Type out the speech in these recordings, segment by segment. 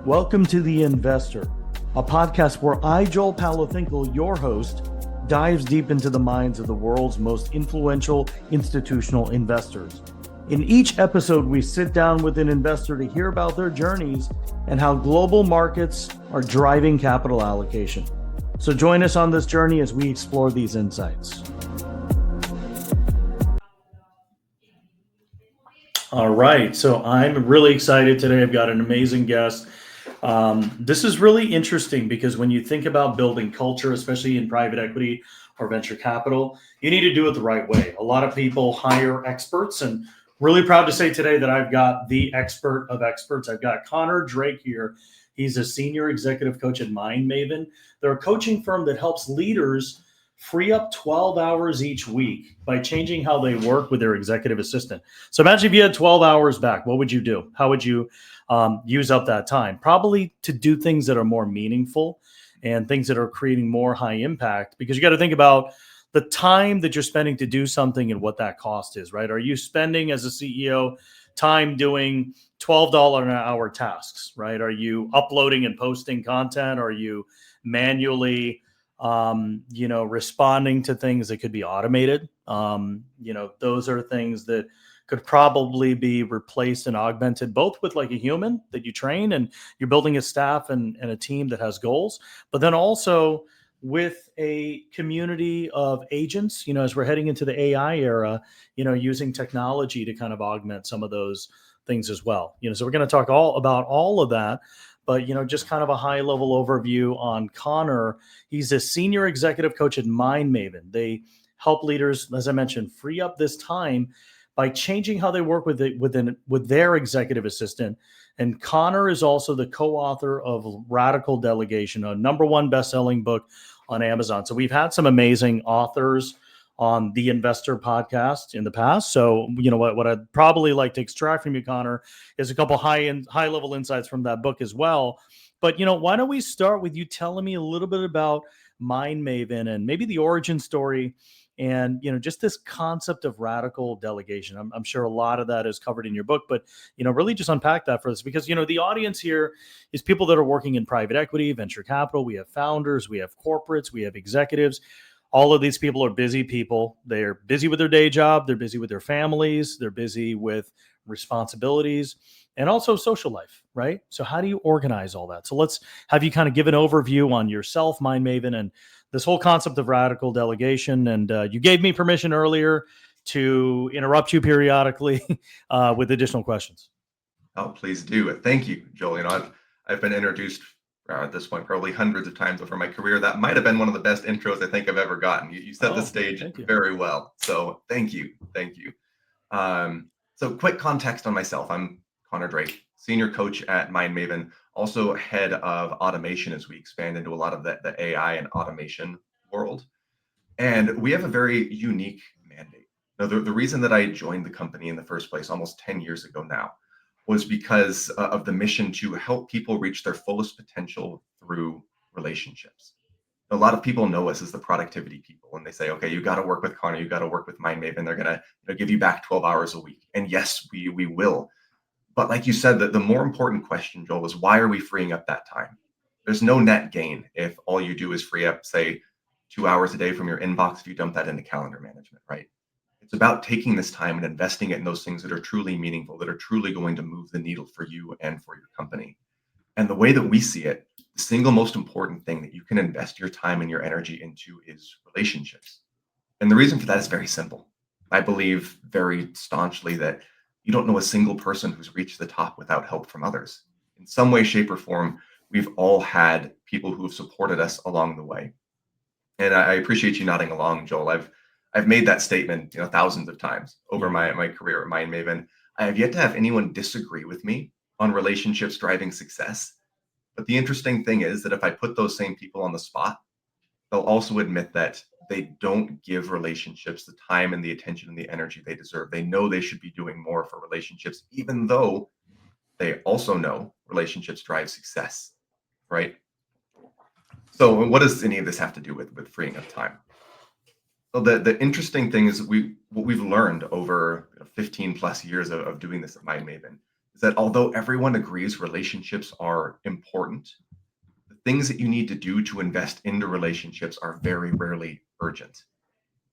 Welcome to The Investor, a podcast where I, Joel Palafinkel, your host, dives deep into the minds of the world's most influential institutional investors. In each episode, we sit down with an investor to hear about their journeys and how global markets are driving capital allocation. So join us on this journey as we explore these insights. All right, so I'm really excited today. I've got an amazing guest. This is really interesting because when you think about building culture, especially in private equity or venture capital, you need to do it the right way. A lot of people hire experts, and really proud to say today that I've got the expert of experts. I've got Connor Drake here. He's a senior executive coach at MindMaven. They're a coaching firm that helps leaders free up 12 hours each week by changing how they work with their executive assistant. So imagine if you had 12 hours back, what would you do? How would you use up that time? Probably to do things that are more meaningful and things that are creating more high impact, because you got to think about the time that you're spending to do something and what that cost is, right? Are you spending as a CEO time doing $12 an hour tasks, right? Are you uploading and posting content? Are you manually responding to things that could be automated? Those are things that could probably be replaced and augmented both with like a human that you train and you're building a staff and a team that has goals, but then also with a community of agents, as we're heading into the AI era, using technology to kind of augment some of those things as well. So we're going to talk all about all of that. But, just kind of a high level overview on Connor. He's a senior executive coach at MindMaven. They help leaders, as I mentioned, free up this time by changing how they work with their executive assistant. And Connor is also the co-author of Radical Delegation, a #1 best-selling book on Amazon. So we've had some amazing authors on the Investor podcast in the past. So, what I'd probably like to extract from you, Connor, is a couple high level insights from that book as well. But, why don't we start with you telling me a little bit about MindMaven and maybe the origin story and, just this concept of radical delegation. I'm sure a lot of that is covered in your book, but, really just unpack that for us because, the audience here is people that are working in private equity, venture capital. We have founders, we have corporates, we have executives. All of these people are busy people. They're busy with their day job. They're busy with their families. They're busy with responsibilities and also social life, right? So how do you organize all that? So let's have you kind of give an overview on yourself, MindMaven, and this whole concept of radical delegation. And you gave me permission earlier to interrupt you periodically with additional questions. Oh, please do. Thank you, Joel. I've been introduced at this point probably hundreds of times over my career. That might have been one of the best intros I think I've ever gotten. You set the stage very well. So thank you. So quick context on myself. I'm Connor Drake, senior coach at MindMaven, also head of automation as we expand into a lot of the AI and automation world. And we have a very unique mandate. Now, the reason that I joined the company in the first place almost 10 years ago now was because of the mission to help people reach their fullest potential through relationships. A lot of people know us as the productivity people, and they say, okay, you got to work with Connor, you got to work with MindMaven. They're going to give you back 12 hours a week. And yes, we will. But like you said, the more important question, Joel, is why are we freeing up that time? There's no net gain if all you do is free up, say, 2 hours a day from your inbox if you dump that into calendar management, right? It's about taking this time and investing it in those things that are truly meaningful, that are truly going to move the needle for you and for your company. And the way that we see it, the single most important thing that you can invest your time and your energy into is relationships. And the reason for that is very simple. I believe very staunchly that you don't know a single person who's reached the top without help from others. In some way, shape, or form, we've all had people who have supported us along the way. And I appreciate you nodding along, Joel. I've made that statement, thousands of times over my career at MindMaven. I have yet to have anyone disagree with me on relationships driving success. But the interesting thing is that if I put those same people on the spot, they'll also admit that they don't give relationships the time and the attention and the energy they deserve. They know they should be doing more for relationships, even though they also know relationships drive success, right? So what does any of this have to do with freeing up time? Well, the interesting thing is what we've learned over 15 plus years of doing this at MindMaven is that although everyone agrees relationships are important, the things that you need to do to invest into relationships are very rarely urgent.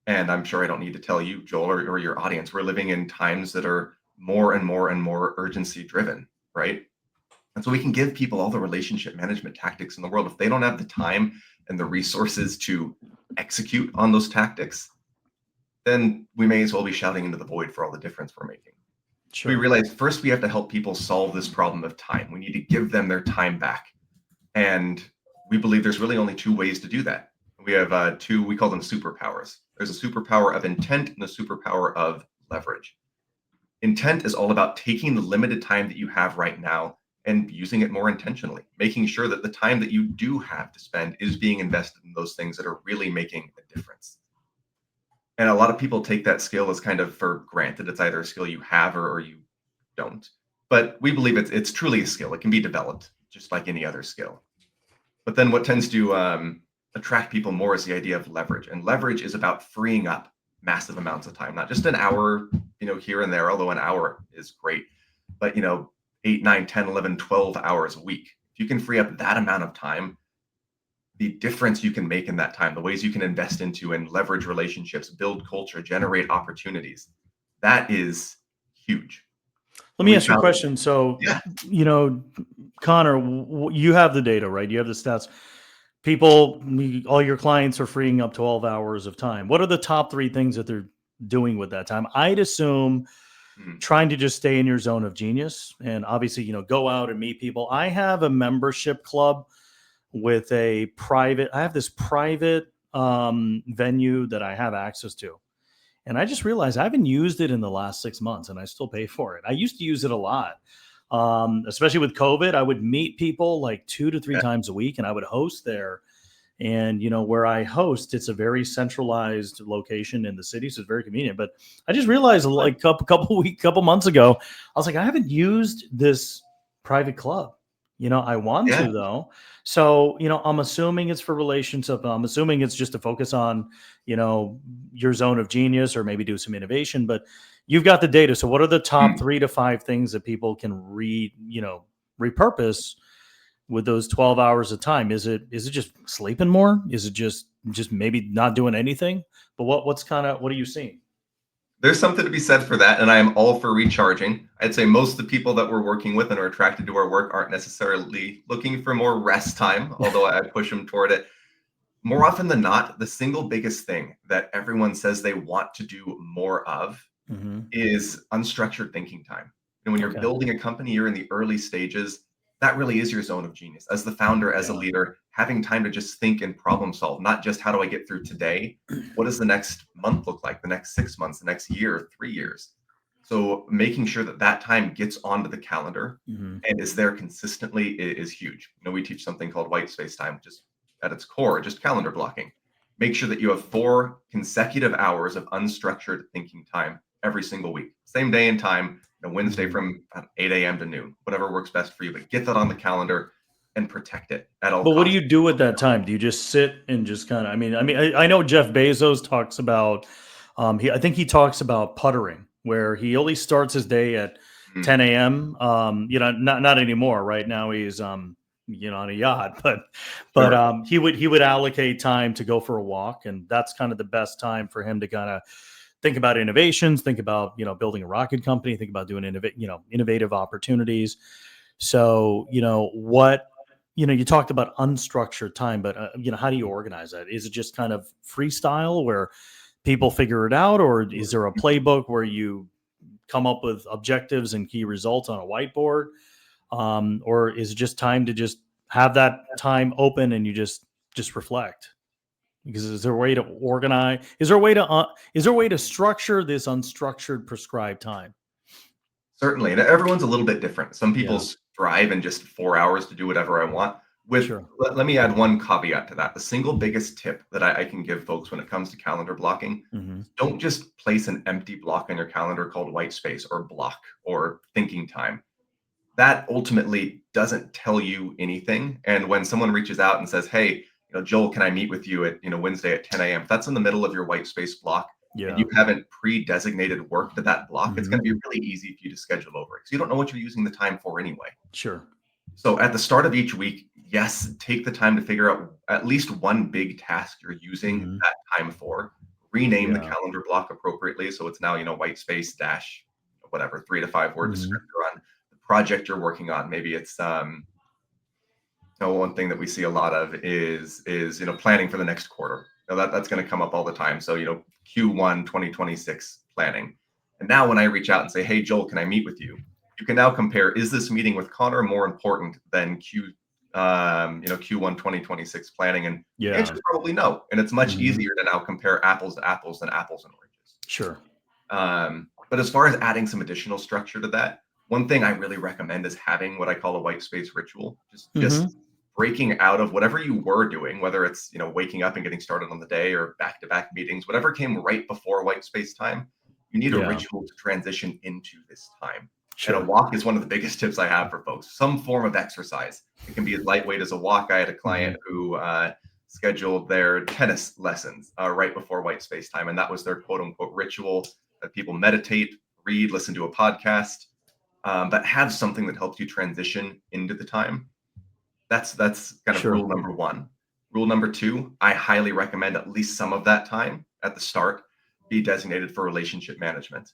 And I'm sure I don't need to tell you, Joel, or your audience, we're living in times that are more and more and more urgency driven, right? And so we can give people all the relationship management tactics in the world. If they don't have the time and the resources to execute on those tactics, then we may as well be shouting into the void for all the difference we're making. We Sure. realize first we have to help people solve this problem of time. We need to give them their time back. And we believe there's really only two ways to do that. We have two, we call them superpowers. There's a superpower of intent and a superpower of leverage. Intent is all about taking the limited time that you have right now and using it more intentionally, making sure that the time that you do have to spend is being invested in those things that are really making a difference. And a lot of people take that skill as kind of for granted. It's either a skill you have or you don't. But we believe it's truly a skill. It can be developed just like any other skill. But then what tends to attract people more is the idea of leverage. And leverage is about freeing up massive amounts of time, not just an hour, here and there, although an hour is great, but 8, 9, 10, 11, 12 hours a week. If you can free up that amount of time, the difference you can make in that time, the ways you can invest into and leverage relationships, build culture, generate opportunities, that is huge. Let And me we ask you a found, question. So, yeah. you know, Connor, you have the data, right? You have the stats. People, all your clients are freeing up 12 hours of time. What are the top three things that they're doing with that time? I'd assume Mhm. trying to just stay in your zone of genius and obviously, go out and meet people. I have a membership club with I have this private venue that I have access to. And I just realized I haven't used it in the last 6 months and I still pay for it. I used to use it a lot. Especially with COVID, I would meet people like 2 to 3 Yeah. times a week and I would host there. And where I host, it's a very centralized location in the city, so it's very convenient. But I just realized like couple months ago, I was like, I haven't used this private club. I want Yeah. to though. So I'm assuming it's for relationship. I'm assuming it's just to focus on you know your zone of genius or maybe do some innovation. But you've got the data. So what are the top Mm. 3 to 5 things that people can repurpose with those 12 hours of time? Is it just sleeping more? Is it just maybe not doing anything? But what are you seeing? There's something to be said for that, and I am all for recharging. I'd say most of the people that we're working with and are attracted to our work aren't necessarily looking for more rest time, although I push them toward it. More often than not, the single biggest thing that everyone says they want to do more of Hmm. is unstructured thinking time. And when you're Okay. building a company, you're in the early stages. That really is your zone of genius. As the founder, as a Yeah. leader, having time to just think and problem solve, not just how do I get through today? What does the next month look like? The next 6 months, the next year, 3 years? So making sure that that time gets onto the calendar Hmm. and is there consistently is huge. We teach something called white space time, which is at its core, just calendar blocking. Make sure that you have 4 consecutive hours of unstructured thinking time every single week. Same day and time, Wednesday Hmm. from 8 a.m. to noon, whatever works best for you. But get that on the calendar and protect it at all But what do costs. you do at that time? Do you just sit and just kind of? I know Jeff Bezos talks about. I think he talks about puttering, where he only starts his day at Mm, 10 a.m. Not anymore. Right now he's on a yacht, but sure. he would allocate time to go for a walk, and that's kind of the best time for him to kind of think about innovations, think about building a rocket company, think about doing innovative opportunities. So you talked about unstructured time, but how do you organize that? Is it just kind of freestyle where people figure it out, or is there a playbook where you come up with objectives and key results on a whiteboard, or is it just time to just have that time open and you just reflect? Because is there a way to organize? Is there a way to structure this unstructured prescribed time? Certainly. And everyone's a little bit different. Some people Yeah, strive in just 4 hours to do whatever I want. sure. Let me add one caveat to that. The single biggest tip that I can give folks when it comes to calendar blocking Hmm. is don't just place an empty block on your calendar called white space or block or thinking time. That ultimately doesn't tell you anything. And when someone reaches out and says, "Hey, Joel, can I meet with you at Wednesday at 10 a.m.?" If that's in the middle of your white space block, and Yeah. you haven't pre-designated work to that block, it's Hmm. going to be really easy for you to schedule over because you don't know what you're using the time for anyway. Sure. So at the start of each week, yes, take the time to figure out at least one big task you're using Hmm. that time for. Rename the Yeah. calendar block appropriately. So it's now, white space dash, whatever, 3 to 5 word Hmm. descriptor on the project you're working on. Maybe it's one thing that we see a lot of is planning for the next quarter. That's going to come up all the time. So Q1 2026 planning. And now when I reach out and say, hey Joel, can I meet with you? You can now compare, is this meeting with Connor more important than Q1 2026 planning? And the answer Yeah. is probably no. And it's much Hmm. easier to now compare apples to apples than apples and oranges. Sure. But as far as adding some additional structure to that, one thing I really recommend is having what I call a white space ritual. Just Hmm. breaking out of whatever you were doing, whether it's waking up and getting started on the day or back-to-back meetings, whatever came right before white space time, you need a Yeah. ritual to transition into this time. And a Sure. walk is one of the biggest tips I have for folks. Some form of exercise. It can be as lightweight as a walk. I had a Hmm. client who scheduled their tennis lessons right before white space time, and that was their quote-unquote ritual that people meditate, read, listen to a podcast, but have something that helps you transition into the time. That's kind of Sure. rule number one. Rule number two, I highly recommend at least some of that time at the start be designated for relationship management.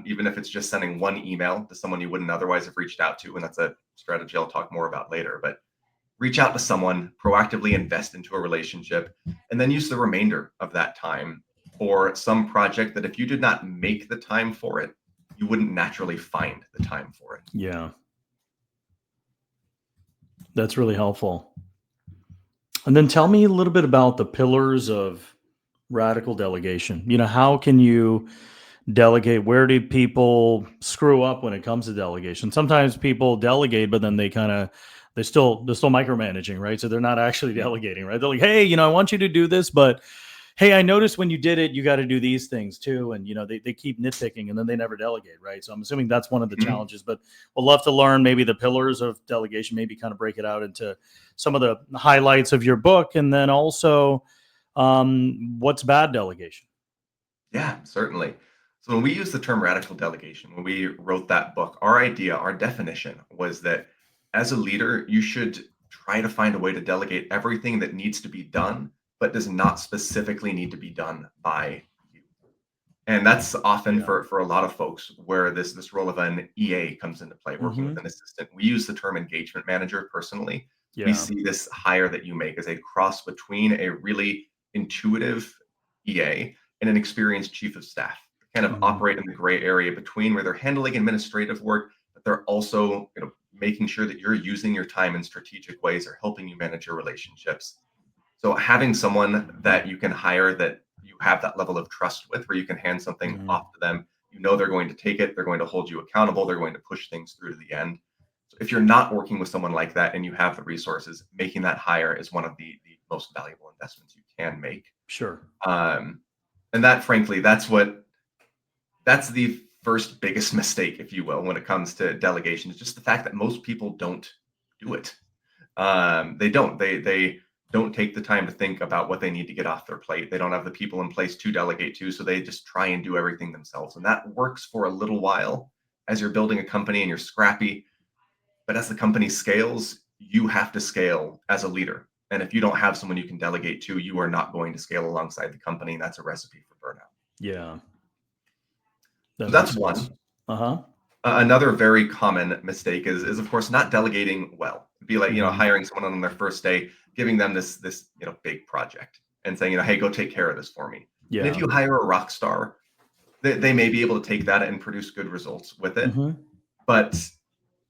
Even if it's just sending one email to someone you wouldn't otherwise have reached out to, and that's a strategy I'll talk more about later. But reach out to someone, proactively invest into a relationship, and then use the remainder of that time for some project that if you did not make the time for it, you wouldn't naturally find the time for it. Yeah. That's really helpful. And then tell me a little bit about the pillars of radical delegation. How can you delegate? Where do people screw up when it comes to delegation? Sometimes people delegate, but then they're still micromanaging, right? So they're not actually delegating, right? They're like, hey, I want you to do this, but hey, I noticed when you did it, you got to do these things too. And, they keep nitpicking and then they never delegate, right? So I'm assuming that's one of the Mhm. challenges, but we'll love to learn maybe the pillars of delegation, maybe kind of break it out into some of the highlights of your book. And then also, what's bad delegation? Yeah, certainly. So when we use the term radical delegation, when we wrote that book, our idea, our definition was that as a leader, you should try to find a way to delegate everything that needs to be done, but does not specifically need to be done by you. And that's often Yeah. for a lot of folks where this role of an EA comes into play, working with Hmm. an assistant. We use the term engagement manager personally. We Yeah. see this hire that you make as a cross between a really intuitive EA and an experienced chief of staff. They kind of Hmm. operate in the gray area between where they're handling administrative work, but they're also making sure that you're using your time in strategic ways or helping you manage your relationships. So having someone that you can hire that you have that level of trust with, where you can hand something Hmm. off to them, they're going to take it, they're going to hold you accountable, they're going to push things through to the end. So if you're not working with someone like that and you have the resources, making that hire is one of the most valuable investments you can make. Sure. Um, and that, frankly, that's the first biggest mistake, if you will, when it comes to delegation. Is just the fact that most people don't do it. They don't. They don't take the time to think about what they need to get off their plate. They don't have the people in place to delegate to, so they just try and do everything themselves. And that works for a little while as you're building a company and you're scrappy. But as the company scales, you have to scale as a leader. And if you don't have someone you can delegate to, you are not going to scale alongside the company. And that's a recipe for burnout. Yeah. So That that's makes sense. one. Uh-huh. Another very common mistake is of course not delegating well. It'd be like Hmm. hiring someone on their first day, giving them this big project, and saying hey, go take care of this for me. And if Yeah. you hire a rock star, they may be able to take that and produce good results with it. Hmm. But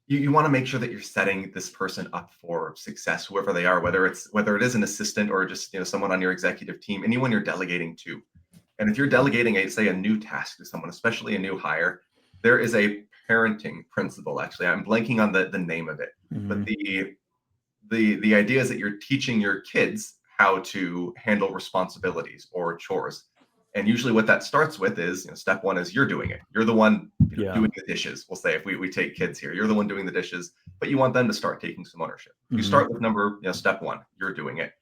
you want to make sure that you're setting this person up for success, whoever they are, whether it is an assistant or just someone on your executive team, anyone you're delegating to. And if you're delegating say a new task to someone, especially a new hire, there is a parenting principle. Actually, I'm blanking on the name of it, but Hmm. the idea is that you're teaching your kids how to handle responsibilities or chores. And usually what that starts with is, step one is you're doing it. You're the one, Yeah. doing the dishes. We'll say if we take kids here, you're the one doing the dishes, but you want them to start taking some ownership. You Hmm. start with step one, you're doing it.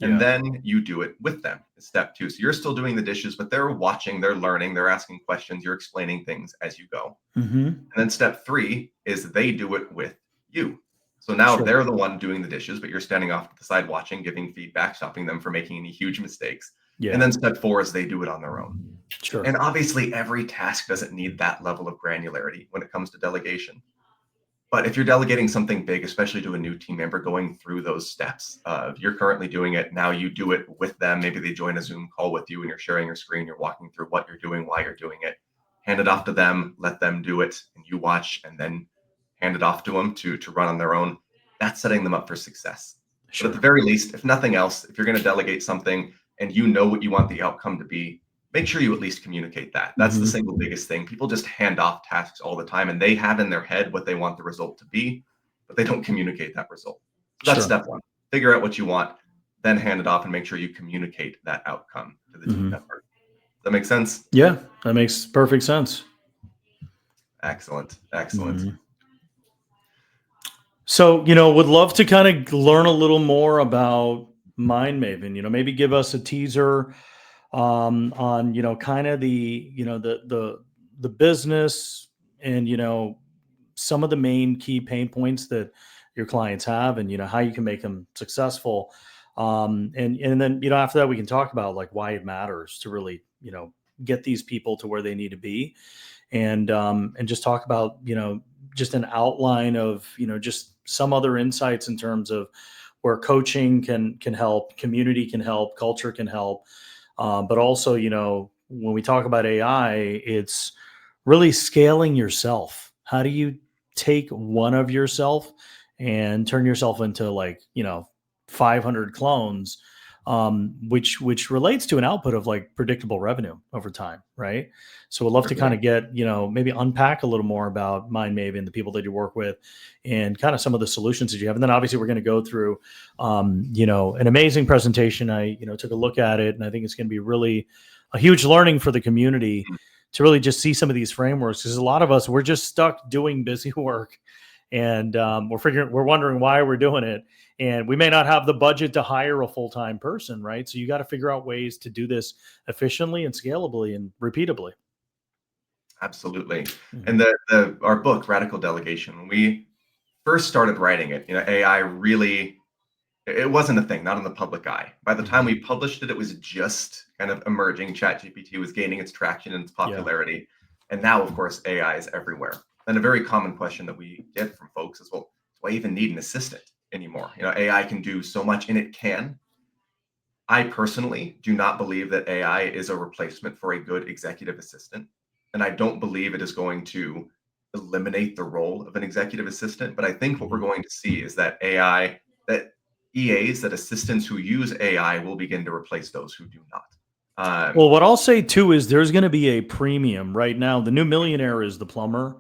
And Yeah. then you do it with them. Step two. So you're still doing the dishes, but they're watching, they're learning, they're asking questions, you're explaining things as you go. Mm-hmm. And then step three is they do it with you. So now Sure. they're the one doing the dishes, but you're standing off to the side watching, giving feedback, stopping them from making any huge mistakes. And Yeah. then step four is they do it on their own. Sure. And obviously, every task doesn't need that level of granularity when it comes to delegation. But if you're delegating something big, especially to a new team member, going through those steps, you're currently doing it. Now you do it with them. Maybe they join a Zoom call with you and you're sharing your screen. You're walking through what you're doing, why you're doing it. Hand it off to them, let them do it, and you watch and then hand it off to them to run on their own. That's setting them up for success. But at the Sure. very least, if nothing else, if you're going to delegate something and you know what you want the outcome to be, make sure you at least communicate that. That's the Mm-hmm. single biggest thing. People just hand off tasks all the time and they have in their head what they want the result to be, but they don't communicate that result. So that's Sure. step one. Figure out what you want, then hand it off and make sure you communicate that outcome to the team Mm-hmm. member. Does that make sense? Yeah, that makes perfect sense. Excellent. Excellent. Mm-hmm. So, would love to kind of learn a little more about MindMaven. Maybe give us a teaser on kind of the business and some of the main key pain points that your clients have, and how you can make them successful. And then after that we can talk about like why it matters to really get these people to where they need to be, and just talk about just an outline of just some other insights in terms of where coaching can help, community can help, culture can help, but also when we talk about AI, it's really scaling yourself. How do you take one of yourself and turn yourself into 500 clones, which relates to an output of like predictable revenue over time, right? So we'd love to kind Certainly. of get maybe unpack a little more about MindMaven, the people that you work with, and kind of some of the solutions that you have. And then obviously we're going to go through an amazing presentation. I took a look at it, and I think it's going to be really a huge learning for the community to really just see some of these frameworks, because a lot of us, we're just stuck doing busy work, and we're wondering why we're doing it, and we may not have the budget to hire a full-time person, right? So you got to figure out ways to do this efficiently and scalably and repeatably. Absolutely. And Hmm. our book, Radical Delegation, when we first started writing it, AI really it wasn't a thing, not in the public eye. By the time Hmm. we published it, it was just kind of emerging. ChatGPT was gaining its traction and its Yeah. popularity. And now, of course, AI is everywhere. And a very common question that we get from folks is, well, do I even need an assistant anymore? AI can do so much, and it can. I personally do not believe that AI is a replacement for a good executive assistant. And I don't believe it is going to eliminate the role of an executive assistant. But I think what we're Mhm. going to see is that that EAs, that assistants who use AI will begin to replace those who do not. Well, what I'll say too is there's going to be a premium right now. The new millionaire is the plumber,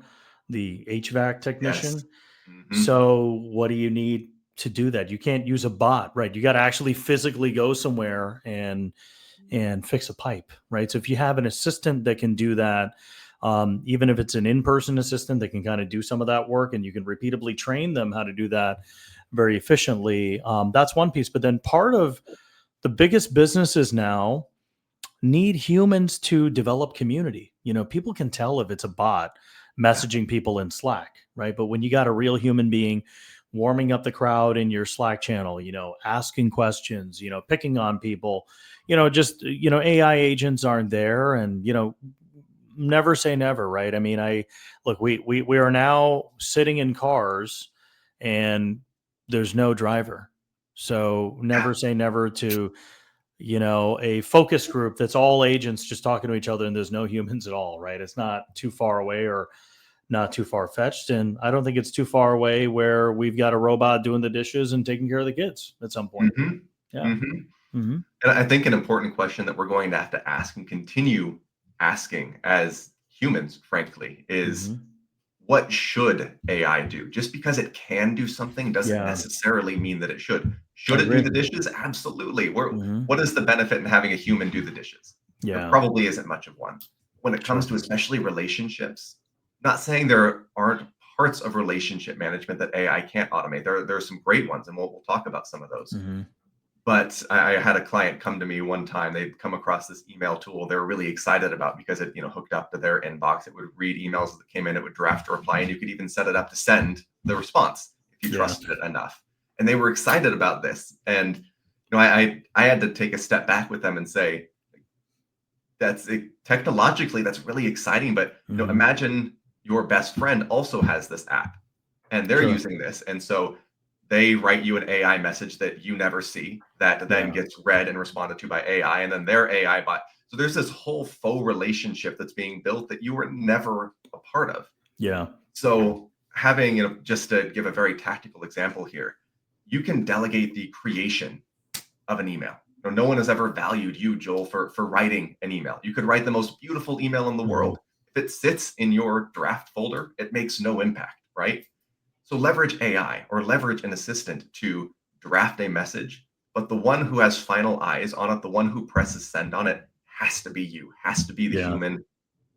the HVAC Yes. technician. Hmm. So what do you need to do that? You can't use a bot, right? You got to actually physically go somewhere and fix a pipe, right? So if you have an assistant that can do that, even if it's an in-person assistant that can kind of do some of that work, and you can repeatably train them how to do that very efficiently, that's one piece. But then part of the biggest businesses now need humans to develop community. People can tell if it's a bot Yeah. messaging people in Slack, right? But when you got a real human being warming up the crowd in your Slack channel, asking questions, picking on people, just, AI agents aren't there. And, never say never, right? I mean, we are now sitting in cars and there's no driver. So Yeah. never say never to a focus group that's all agents just talking to each other and there's no humans at all, right? It's not too far away or not too far fetched. And I don't think it's too far away where we've got a robot doing the dishes and taking care of the kids at some point. Hmm. Yeah. Hmm. Hmm. And I think an important question that we're going to have to ask and continue asking as humans, frankly, is Hmm. what should AI do? Just because it can do something doesn't Yeah, necessarily mean that it should. I Should it do agree. the dishes? Absolutely. Hmm. What is the benefit in having a human do the dishes? There Yeah, probably isn't much of one. When it comes sure. to especially relationships, not saying there aren't parts of relationship management that AI can't automate. There are some great ones, and we'll talk about some of those. Hmm. But I had a client come to me one time. They'd come across this email tool they were really excited about because it, hooked up to their inbox. It would read emails that came in. It would draft a reply, and you could even set it up to send the response if you Yeah. trusted it enough. And they were excited about this. And I had to take a step back with them and say, technologically that's really exciting, but Mhm. imagine your best friend also has this app and they're Sure. using this, and so they write you an AI message that you never see that then Yeah. gets read and responded to by AI, and then their AI bot. So there's this whole faux relationship that's being built that you were never a part of. Yeah. So having, just to give a very tactical example here, you can delegate the creation of an email. No one has ever valued you, Joel, for writing an email. You could write the most beautiful email in the Mhm. world. If it sits in your draft folder, it makes no impact, right? So leverage AI or leverage an assistant to draft a message, but the one who has final eyes on it, the one who presses send on it, has to be you, has to be the Yeah. human.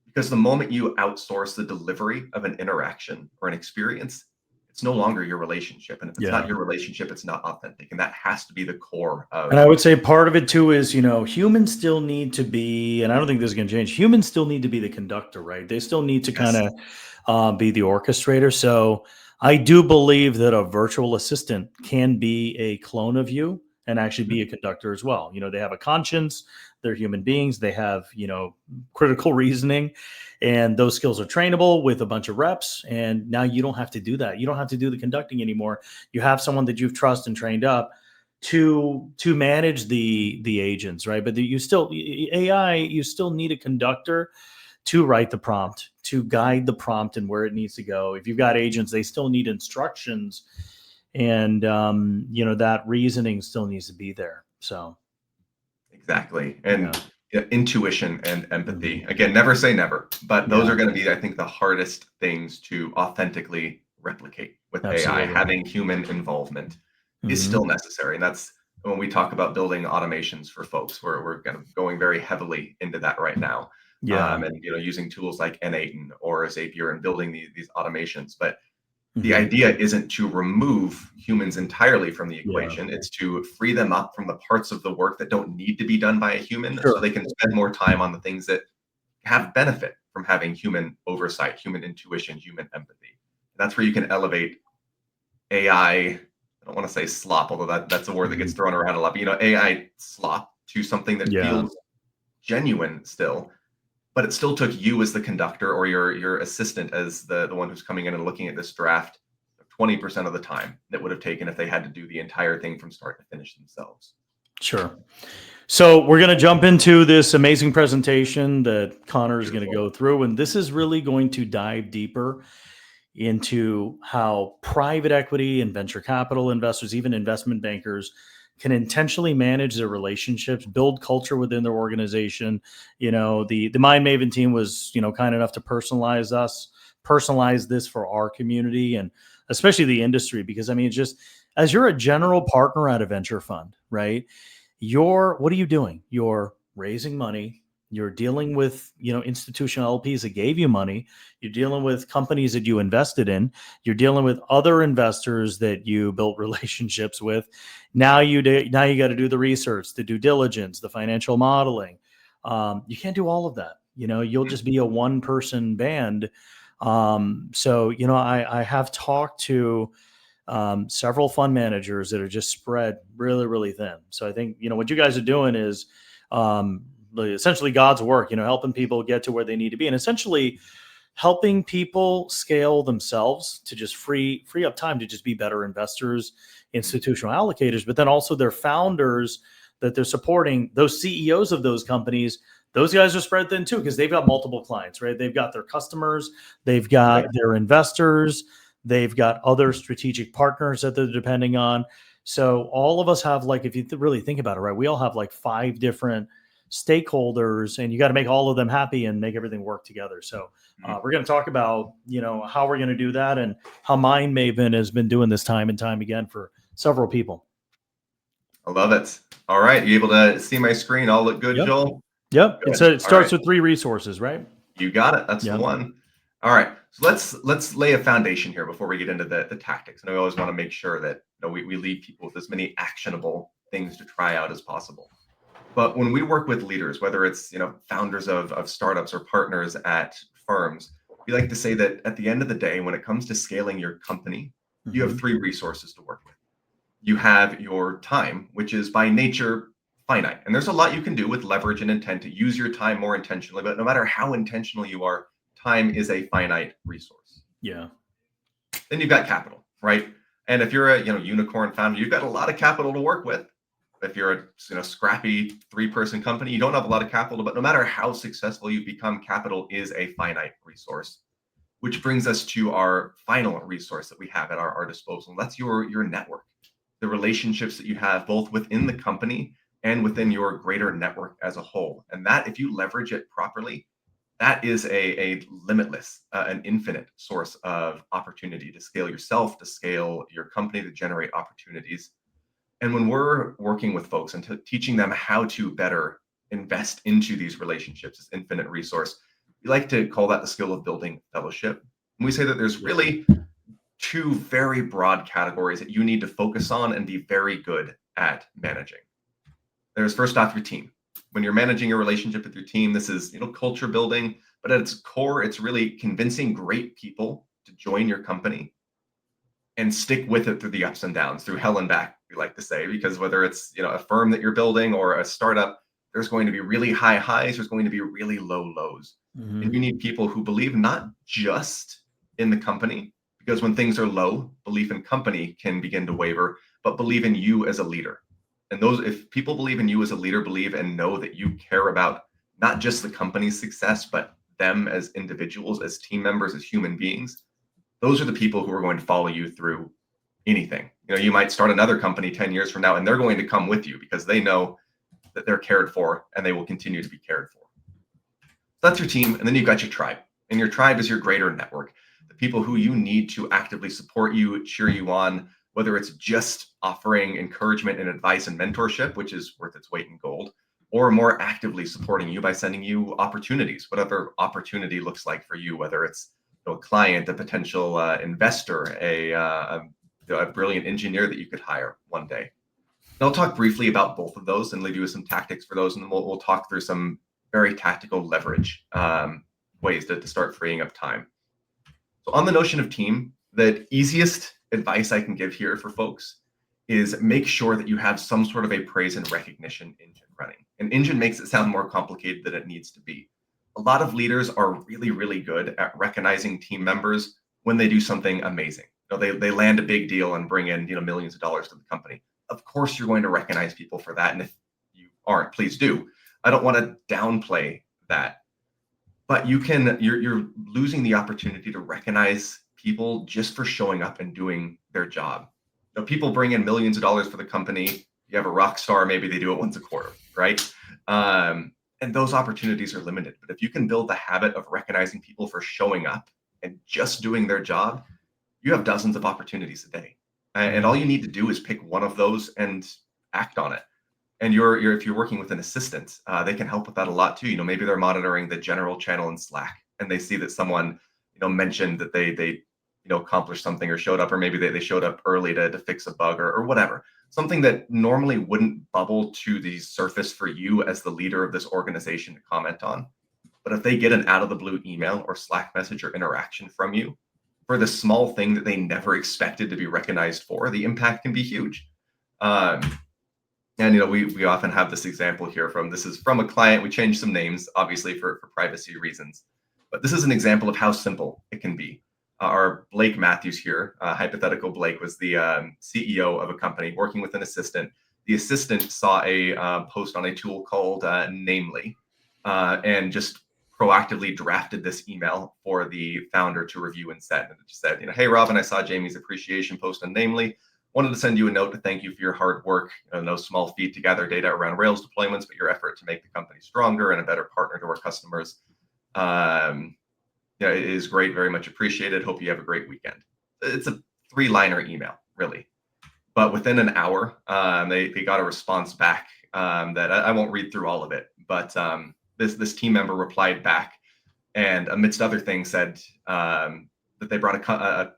Because the moment you outsource the delivery of an interaction or an experience, it's no longer your relationship. And if it's not Yeah. your relationship, it's not authentic. And that has to be the core And of. I would say part of it too is, humans still need to be, and I don't think this is going to change. Humans still need to be the conductor, right? They still need to kind Yes. of be the orchestrator. So I do believe that a virtual assistant can be a clone of you and actually be a conductor as well. They have a conscience, they're human beings, they have, critical reasoning, and those skills are trainable with a bunch of reps. And now you don't have to do that. You don't have to do the conducting anymore. You have someone that you've trusted and trained up to manage the agents, right? But you still AI, you still need a conductor to write the prompt, to guide the prompt and where it needs to go. If you've got agents, they still need instructions, and that reasoning still needs to be there. So Exactly. yeah. And intuition and empathy. Mhm. Again, never say never, but those Yeah, are going to be, I think, the hardest things to authentically replicate with AI. absolutely. Having human involvement is Hmm. still necessary. And that's when we talk about building automations for folks, we're kind of going very heavily into that right now. Yeah. And using tools like N8 or Zapier and building these automations. But the Hmm. idea isn't to remove humans entirely from the Yeah. equation. It's to free them up from the parts of the work that don't need to be done by a human so Sure. they can spend more time on the things that have benefit from having human oversight, human intuition, human empathy. That's where you can elevate AI. I don't want to say slop, although that's a word that gets Mhm. thrown around a lot. But AI slop to something that Yeah. feels genuine still, but it still took you as the conductor or your assistant as the one who's coming in and looking at this draft 20% of the time that would have taken if they had to do the entire thing from start to finish themselves. Sure. So we're going to jump into this amazing presentation that Connor is going to Beautiful. go through, and this is really going to dive deeper into how private equity and venture capital investors, even investment bankers, can intentionally manage their relationships, build culture within their organization. The Mind Maven team was, kind enough to personalize this for our community and especially the industry, because I mean, it's just as you're a general partner at a venture fund, right? What are you doing? You're raising money. You're dealing with, institutional LPs that gave you money. You're dealing with companies that you invested in. You're dealing with other investors that you built relationships with. Now you got to do the research, the due diligence, the financial modeling. You can't do all of that. You'll just be a one person band. So I have talked to several fund managers that are just spread really, really thin. So I think, what you guys are doing is essentially God's work, helping people get to where they need to be, and essentially helping people scale themselves to just free up time to just be better investors, institutional allocators, but then also their founders that they're supporting, those CEOs of those companies. Those guys are spread thin too because they've got multiple clients, right? They've got their customers, they've got Right. their investors, they've got other strategic partners that they're depending on. So all of us have, like, if you really think about it, right, we all have like 5 different stakeholders, and you got to make all of them happy and make everything work together. So Mhm. we're going to talk about, how we're going to do that and how Mind Maven has been doing this time and time again for several people. I love it. All right. You able to see my screen? All look good, Yep. Joel? Yep. Good. It All right. starts with 3 resources, right? You got it. That's the Yep. one. All right. So let's lay a foundation here before we get into the tactics. And I always want to make sure that we leave people with as many actionable things to try out as possible. But when we work with leaders, whether it's founders of startups or partners at firms, we like to say that at the end of the day, when it comes to scaling your company, you have three resources to work with. You have your time, which is by nature finite. And there's a lot you can do with leverage and intent to use your time more intentionally. But no matter how intentional you are, time is a finite resource. Yeah. Then you've got capital, right? And if you're a unicorn founder, you've got a lot of capital to work with. If you're a scrappy 3-person company, you don't have a lot of capital, but no matter how successful you've become, capital is a finite resource. Which brings us to our final resource that we have at our disposal. That's your network, the relationships that you have both within the company and within your greater network as a whole. And that, if you leverage it properly, that is a limitless, an infinite source of opportunity to scale yourself, to scale your company, to generate opportunities. And when we're working with folks and teaching them how to better invest into these relationships, this infinite resource, we like to call that the skill of building fellowship. And we say that there's really 2 very broad categories that you need to focus on and be very good at managing. There's first off your team. When you're managing your relationship with your team, this is culture building, but at its core, it's really convincing great people to join your company and stick with it through the ups and downs, through hell and back, we like to say, because whether it's a firm that you're building or a startup, there's going to be really high highs, there's going to be really low lows. And you need people who believe not just in the company, because when things are low, belief in company can begin to waver, but believe in you as a leader. And if people believe in you as a leader, believe and know that you care about not just the company's success, but them as individuals, as team members, as human beings, those are the people who are going to follow you through anything. You might start another company 10 years from now, and they're going to come with you because they know that they're cared for and they will continue to be cared for. So that's your team. And then you've got your tribe. And your tribe is your greater network, the people who you need to actively support you, cheer you on, whether it's just offering encouragement and advice and mentorship, which is worth its weight in gold, or more actively supporting you by sending you opportunities, whatever opportunity looks like for you, whether it's a client, a potential investor, a brilliant engineer that you could hire one day. And I'll talk briefly about both of those and leave you with some tactics for those, and then we'll talk through some very tactical leverage ways to start freeing up time. So on the notion of team, the easiest advice I can give here for folks is make sure that you have some sort of a praise and recognition engine running. An engine makes it sound more complicated than it needs to be. A lot of leaders are really, really good at recognizing team members when they do something amazing. They land a big deal and bring in millions of dollars to the company. Of course, you're going to recognize people for that. And if you aren't, please do. I don't want to downplay that. But you're losing the opportunity to recognize people just for showing up and doing their job. People bring in millions of dollars for the company. You have a rock star, maybe they do it once a quarter, right? And those opportunities are limited. But if you can build the habit of recognizing people for showing up and just doing their job, you have dozens of opportunities a day. And all you need to do is pick one of those and act on it. And if you're working with an assistant, they can help with that a lot too. Maybe they're monitoring the general channel in Slack and they see that someone, mentioned that they accomplished something or showed up, or maybe they showed up early to fix a bug or whatever. Something that normally wouldn't bubble to the surface for you as the leader of this organization to comment on. But if they get an out of the blue email or Slack message or interaction from you for the small thing that they never expected to be recognized for, the impact can be huge. And we often have this example here this is from a client. We changed some names, obviously, for privacy reasons. But this is an example of how simple it can be. Our Blake Matthews here, hypothetical Blake, was the CEO of a company working with an assistant. The assistant saw a post on a tool called Namely and just proactively drafted this email for the founder to review and send. And it just said, hey, Robin, I saw Jamie's appreciation post on Namely. Wanted to send you a note to thank you for your hard work. No small feat to gather data around Rails deployments, but your effort to make the company stronger and a better partner to our customers is great. Very much appreciated. Hope you have a great weekend. It's a 3-liner email, really. But within an hour, they got a response back that I won't read through all of it. But this team member replied back and amidst other things said that they brought a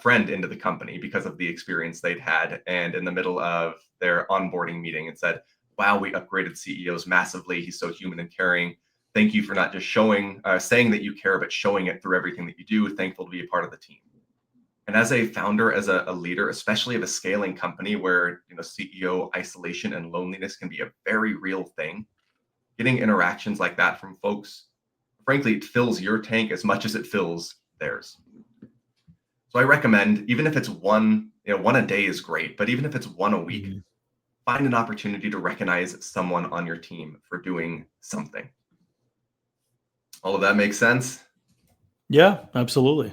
friend into the company because of the experience they'd had. And in the middle of their onboarding meeting, it said, wow, we upgraded CEOs massively. He's so human and caring. Thank you for not just saying that you care, but showing it through everything that you do. Thankful to be a part of the team. And as a founder, as a leader, especially of a scaling company where CEO isolation and loneliness can be a very real thing, getting interactions like that from folks, frankly, it fills your tank as much as it fills theirs. So I recommend, even if it's one a day is great, but even if it's one a week, find an opportunity to recognize someone on your team for doing something. All of that makes sense? Yeah, absolutely.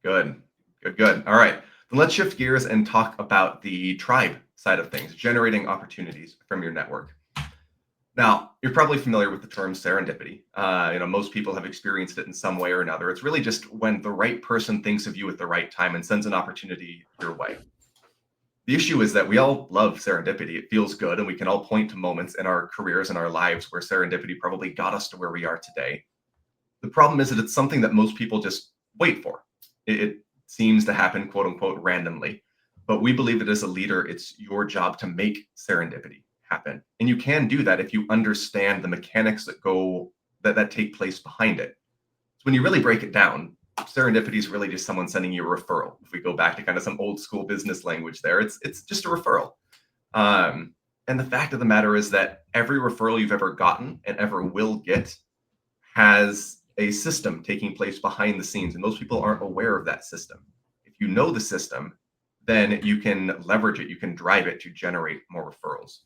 Good. All right. Then let's shift gears and talk about the tribe side of things, generating opportunities from your network. Now, you're probably familiar with the term serendipity. Most people have experienced it in some way or another. It's really just when the right person thinks of you at the right time and sends an opportunity your way. The issue is that we all love serendipity. It feels good, and we can all point to moments in our careers and our lives where serendipity probably got us to where we are today. The problem is that it's something that most people just wait for. It seems to happen, quote unquote, randomly. But we believe that as a leader, it's your job to make serendipity happen. And you can do that if you understand the mechanics that take place behind it. So when you really break it down, serendipity is really just someone sending you a referral. If we go back to kind of some old school business language there, it's just a referral. And the fact of the matter is that every referral you've ever gotten and ever will get has a system taking place behind the scenes, and most people aren't aware of that system. If you know the system, then you can leverage it, you can drive it to generate more referrals.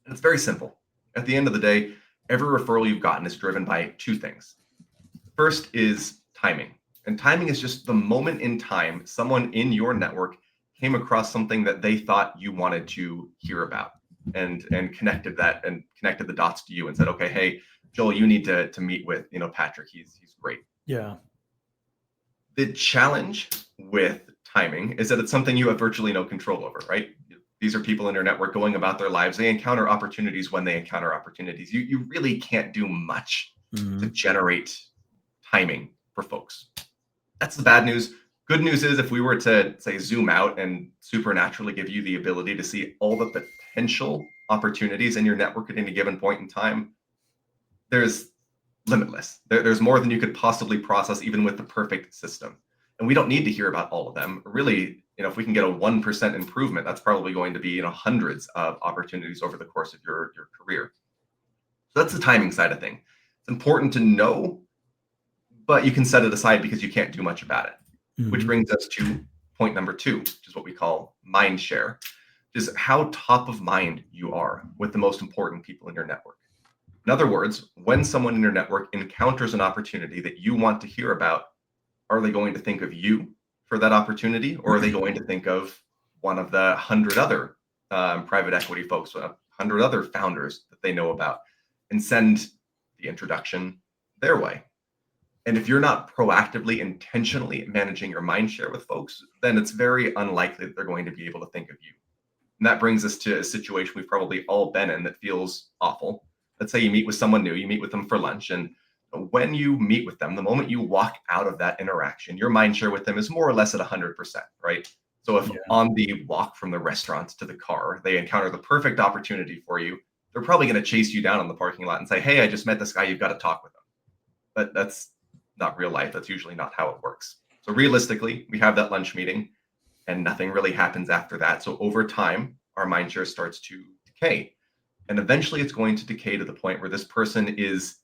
And it's very simple. At the end of the day, every referral you've gotten is driven by two things. First is timing. And timing is just the moment in time someone in your network came across something that they thought you wanted to hear about and connected the dots to you and said, okay, hey, Joel, you need to meet with Patrick. He's great. Yeah. The challenge with timing is that it's something you have virtually no control over, right? These are people in your network going about their lives. They encounter opportunities when they encounter opportunities. You really can't do much to generate timing for folks. That's the bad news. Good news is if we were to say zoom out and supernaturally give you the ability to see all the potential opportunities in your network at any given point in time, there's limitless. There's more than you could possibly process even with the perfect system. And we don't need to hear about all of them. Really, if we can get a 1% improvement, that's probably going to be hundreds of opportunities over the course of your career. So that's the timing side of thing. It's important to know, but you can set it aside because you can't do much about it. Which brings us to point number 2, which is what we call mindshare, which is how top of mind you are with the most important people in your network. In other words, when someone in your network encounters an opportunity that you want to hear about, are they going to think of you for that opportunity, or are they going to think of one of the 100 other private equity folks, 100 other founders that they know about, and send the introduction their way? And if you're not proactively, intentionally managing your mind share with folks, then it's very unlikely that they're going to be able to think of you. And that brings us to a situation we've probably all been in that feels awful. Let's say you meet with someone new, you meet with them for lunch, and when you meet with them, the moment you walk out of that interaction, your mind share with them is more or less at 100%, right? So if on the walk from the restaurant to the car, they encounter the perfect opportunity for you, they're probably going to chase you down in the parking lot and say, hey, I just met this guy, you've got to talk with him. But that's not real life. That's usually not how it works. So realistically, we have that lunch meeting and nothing really happens after that. So over time, our mind share starts to decay. And eventually it's going to decay to the point where this person is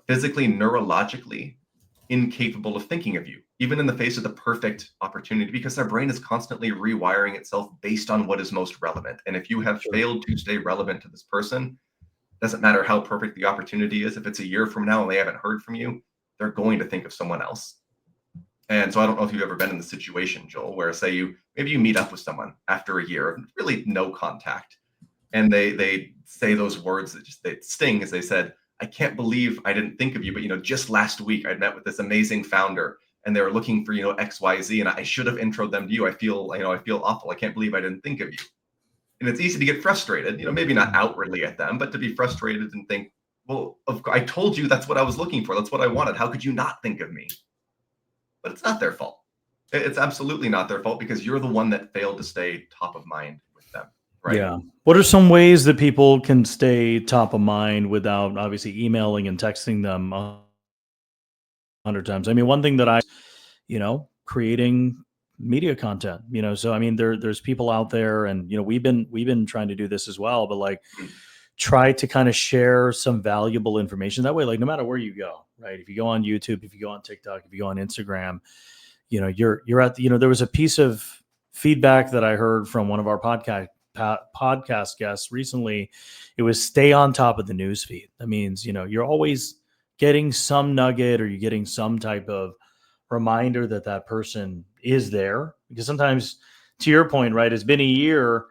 physically, neurologically incapable of thinking of you, even in the face of the perfect opportunity, because their brain is constantly rewiring itself based on what is most relevant. And if you have failed to stay relevant to this person, doesn't matter how perfect the opportunity is. If it's a year from now and they haven't heard from you, they're going to think of someone else. And so I don't know if you've ever been in the situation, Joel, where maybe you meet up with someone after a year of really no contact, and they say those words that they sting, as they said, I can't believe I didn't think of you, but just last week I met with this amazing founder and they were looking for XYZ, and I should have introed them to you. I feel awful. I can't believe I didn't think of you. And it's easy to get frustrated, maybe not outwardly at them, but to be frustrated and think, well, I told you that's what I was looking for. That's what I wanted. How could you not think of me? But it's not their fault. It's absolutely not their fault because you're the one that failed to stay top of mind with them, right? Yeah. What are some ways that people can stay top of mind without obviously emailing and texting them 100 times? I mean, one thing that creating media content, so I mean, there's people out there, and we've been trying to do this as well, but like Mm. try to kind of share some valuable information that way, like no matter where you go, right? If you go on YouTube, if you go on TikTok, if you go on Instagram, you're at the, there was a piece of feedback that I heard from one of our podcast guests recently. It was stay on top of the news feed. That means you're always getting some nugget, or you're getting some type of reminder that that person is there, because sometimes, to your point, right, it's been a year,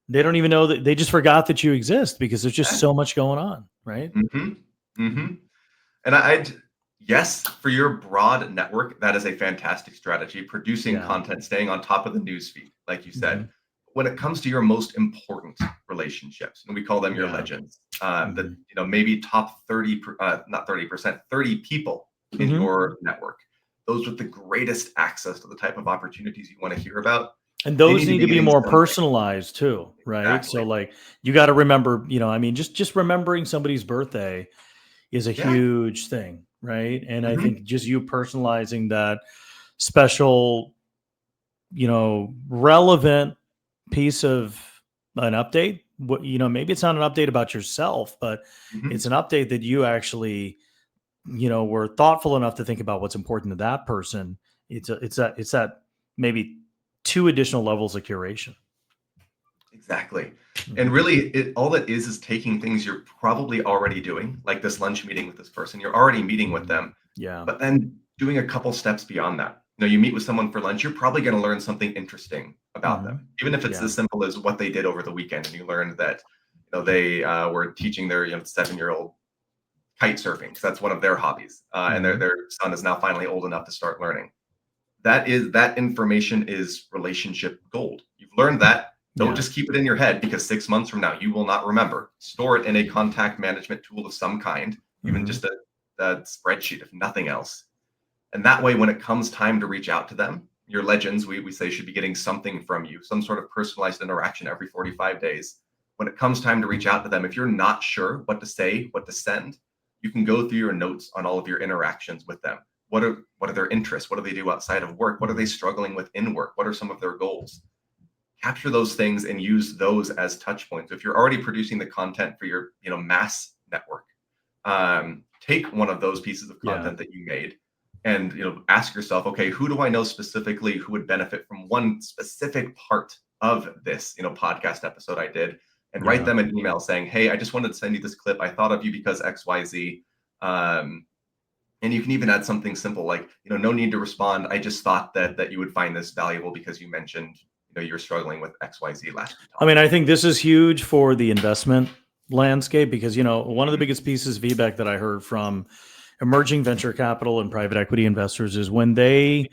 they don't even know that, they just forgot that you exist because there's just Yeah. so much going on, right? Hmm. Hmm. And yes, for your broad network, that is a fantastic strategy. Producing Yeah. content, staying on top of the newsfeed, like you said. Hmm. When it comes to your most important relationships, and we call them your Yeah. legends, that Hmm. maybe top 30, not 30%, 30 people in Hmm. your network, those with the greatest access to the type of opportunities you want to hear about, And they those need to need be to be getting more something. personalized too, right? Exactly. So like you got to remember, I mean, just remembering somebody's birthday is a Yeah. huge thing, right? And I Hmm. think just you personalizing that special, relevant piece of an update. What, maybe it's not an update about yourself, but Hmm. it's an update that you actually, were thoughtful enough to think about what's important to that person. It's that maybe two additional levels of curation. Exactly. And Mhm. really, all that is taking things you're probably already doing, like this lunch meeting with this person. You're already meeting with Mhm. them, Yeah. but then doing a couple steps beyond that. You meet with someone for lunch, you're probably going to learn something interesting about Mhm. them, even if it's Yeah. as simple as what they did over the weekend. And you learned that they were teaching their 7-year-old kite surfing because that's one of their hobbies, and their Mhm. their son is now finally old enough to start learning. That information is relationship gold. You've learned that. Don't Yeah. just keep it in your head because 6 months from now you will not remember. Store it in a contact management tool of some kind, even Mhm. just a spreadsheet, if nothing else. And that way, when it comes time to reach out to them, your legends, we say, should be getting something from you, some sort of personalized interaction every 45 days. When it comes time to reach out to them, if you're not sure what to say, what to send, you can go through your notes on all of your interactions with them. What are their interests? What do they do outside of work? What are they Mhm. struggling with in work? What are some of their goals? Capture those things and use those as touch points. If you're already producing the content for your mass network, take one of those pieces of Yeah. content that you made and ask yourself, okay, who do I know specifically who would benefit from one specific part of this podcast episode I did, and write Yeah. them an email saying, hey, I just wanted to send you this clip. I thought of you because XYZ. And you can even add something simple like, no need to respond. I just thought that you would find this valuable because you mentioned you're struggling with XYZ last we I talked. mean, I think this is huge for the investment landscape, because, one of the Mhm. biggest pieces of feedback that I heard from emerging venture capital and private equity investors is when they're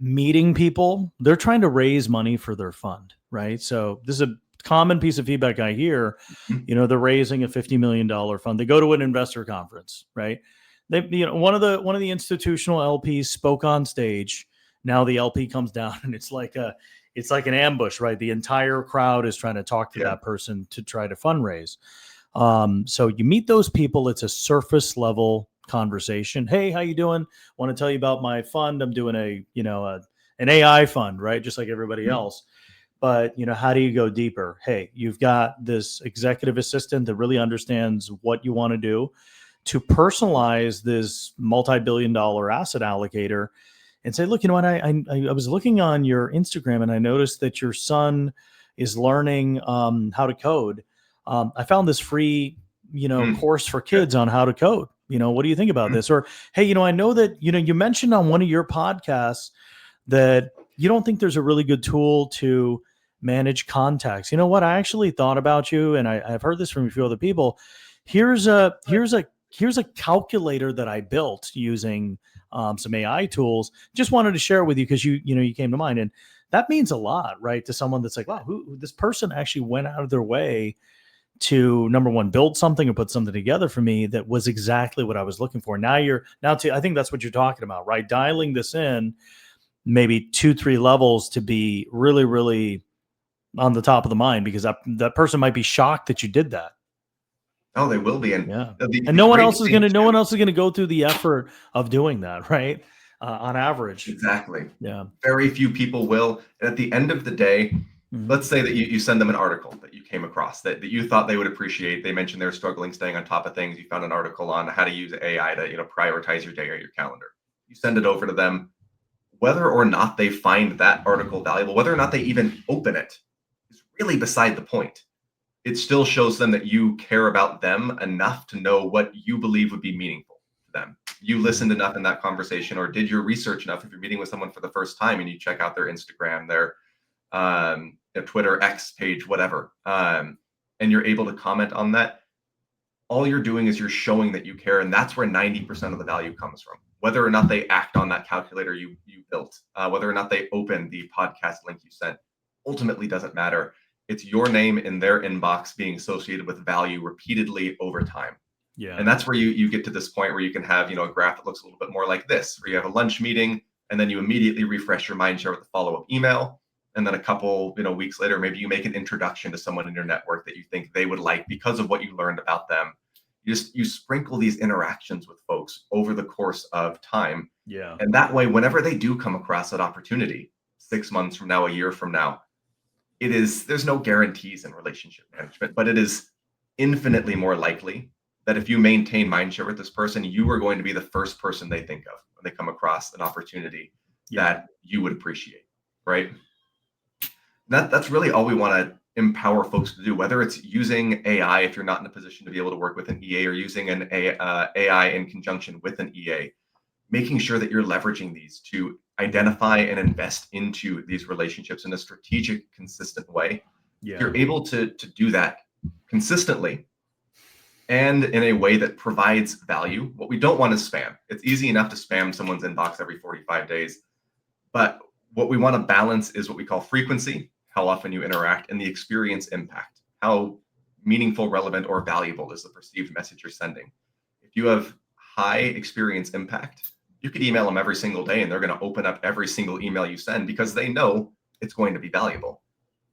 meeting people, they're trying to raise money for their fund, right? So this is a common piece of feedback I hear. Mhm. They're raising a $50 million fund. They go to an investor conference, right? They, one of the institutional LPs spoke on stage. Now the LP comes down, and it's like an ambush, right? The entire crowd is trying to talk to Yeah. that person to try to fundraise. So you meet those people. It's a surface level conversation. Hey, how you doing? Want to tell you about my fund. I'm doing an AI fund, right? Just like everybody Mhm. else. But how do you go deeper? Hey, you've got this executive assistant that really understands what you want to do to personalize this multi-billion-dollar asset allocator, and say, look, you know what? I was looking on your Instagram, and I noticed that your son is learning how to code. I found this free, Mhm. course for Yeah. kids on how to code. What do you think about Mhm. this? Or, hey, I know that you mentioned on one of your podcasts that you don't think there's a really good tool to manage contacts. You know what? I actually thought about you, and I've heard this from a few other people. Here's a calculator that I built using some AI tools. Just wanted to share it with you because you came to mind, and that means a lot, right? To someone that's like, wow, who this person actually went out of their way to, number one, build something and put something together for me that was exactly what I was looking for. I think that's what you're talking about, right? Dialing this in maybe 2-3 levels to be really, really on the top of the mind, because that person might be shocked that you did that. Oh, they will be. And Yeah. the And no one great else is thing too, going to go through the effort of doing that, right? On average. exactly. Yeah. Very few people will. And at the end of the day, Mhm. let's say that you send them an article that you came across that you thought they would appreciate. They mentioned they're struggling staying on top of things. You found an article on how to use AI to, prioritize your day or your calendar. You send it over to them. Whether or not they find that article valuable, whether or not they even open it, is really beside the point. It still shows them that you care about them enough to know what you believe would be meaningful to them. You listened enough in that conversation, or did your research enough. If you're meeting with someone for the first time and you check out their Instagram, their Twitter, X page, whatever, and you're able to comment on that, all you're doing is you're showing that you care, and that's where 90% of the value comes from. Whether or not they act on that calculator you built, whether or not they open the podcast link you sent, ultimately doesn't matter. It's your name in their inbox being associated with value repeatedly over time. Yeah. And that's where you get to this point where you can have, a graph that looks a little bit more like this, where you have a lunch meeting and then you immediately refresh your mindshare with a follow-up email. And then a couple, weeks later, maybe you make an introduction to someone in your network that you think they would like because of what you learned about them. You sprinkle these interactions with folks over the course of time. Yeah. And that way, whenever they do come across that opportunity, 6 months from now, a year from now, there's no guarantees in relationship management, but it is infinitely more likely that if you maintain mindshare with this person, you are going to be the first person they think of when they come across an opportunity that you would appreciate, right? That's really all we want to empower folks to do, whether it's using AI if you're not in a position to be able to work with an EA, or using an AI in conjunction with an EA, making sure that you're leveraging these to identify and invest into these relationships in a strategic, consistent way. Yeah. If you're able to do that consistently and in a way that provides value, what we don't want is spam. It's easy enough to spam someone's inbox every 45 days, but what we want to balance is what we call frequency, how often you interact, and the experience impact. How meaningful, relevant, or valuable is the perceived message you're sending? If you have high experience impact, you could email them every single day and they're going to open up every single email you send because they know it's going to be valuable.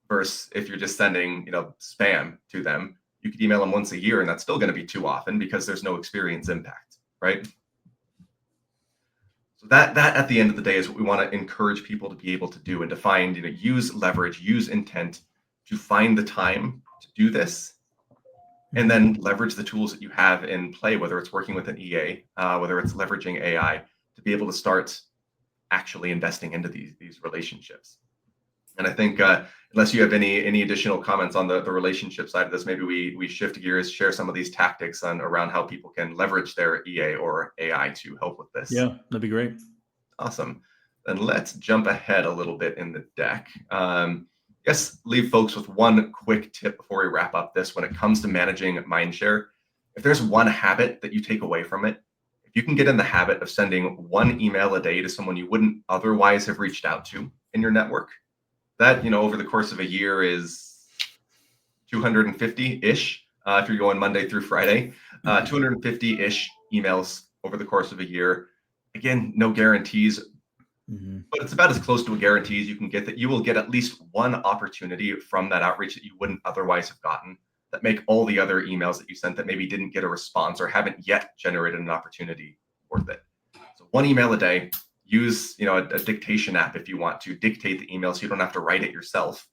Versus if you're just sending, spam to them, you could email them once a year and that's still going to be too often because there's no experience impact, right? So that at the end of the day is what we want to encourage people to be able to do, and to find, use leverage, use intent to find the time to do this, and then leverage the tools that you have in play, whether it's working with an EA, whether it's leveraging AI, to be able to start actually investing into these relationships. And I think unless you have any additional comments on the relationship side of this, maybe we shift gears, share some of these tactics around how people can leverage their EA or AI to help with this. Yeah, that'd be great. Awesome. Then let's jump ahead a little bit in the deck. Guess leave folks with one quick tip before we wrap up this. When it comes to managing mindshare, if there's one habit that you take away from it, if you can get in the habit of sending one email a day to someone you wouldn't otherwise have reached out to in your network, that, over the course of a year is 250-ish. If you're going Monday through Friday, 250-ish emails over the course of a year. Again, no guarantees, but it's about as close to a guarantee as you can get, that you will get at least one opportunity from that outreach that you wouldn't otherwise have gotten, that make all the other emails that you sent that maybe didn't get a response or haven't yet generated an opportunity worth it. So one email a day. Use a dictation app if you want to dictate the email so you don't have to write it yourself.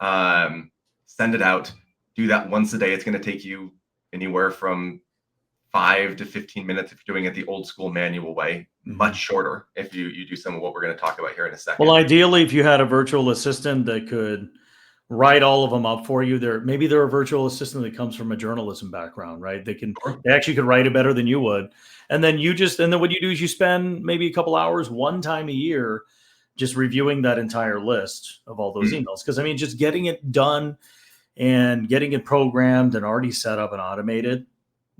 Send it out. Do that once a day. It's going to take you anywhere from 5 to 15 minutes if you're doing it the old school manual way. Much shorter if you do some of what we're going to talk about here in a second. Well, ideally, if you had a virtual assistant that could write all of them up for you, maybe they're a virtual assistant that comes from a journalism background, right? They actually could write it better than you would. And then what you do is you spend maybe a couple hours one time a year just reviewing that entire list of all those emails. Because just getting it done and getting it programmed and already set up and automated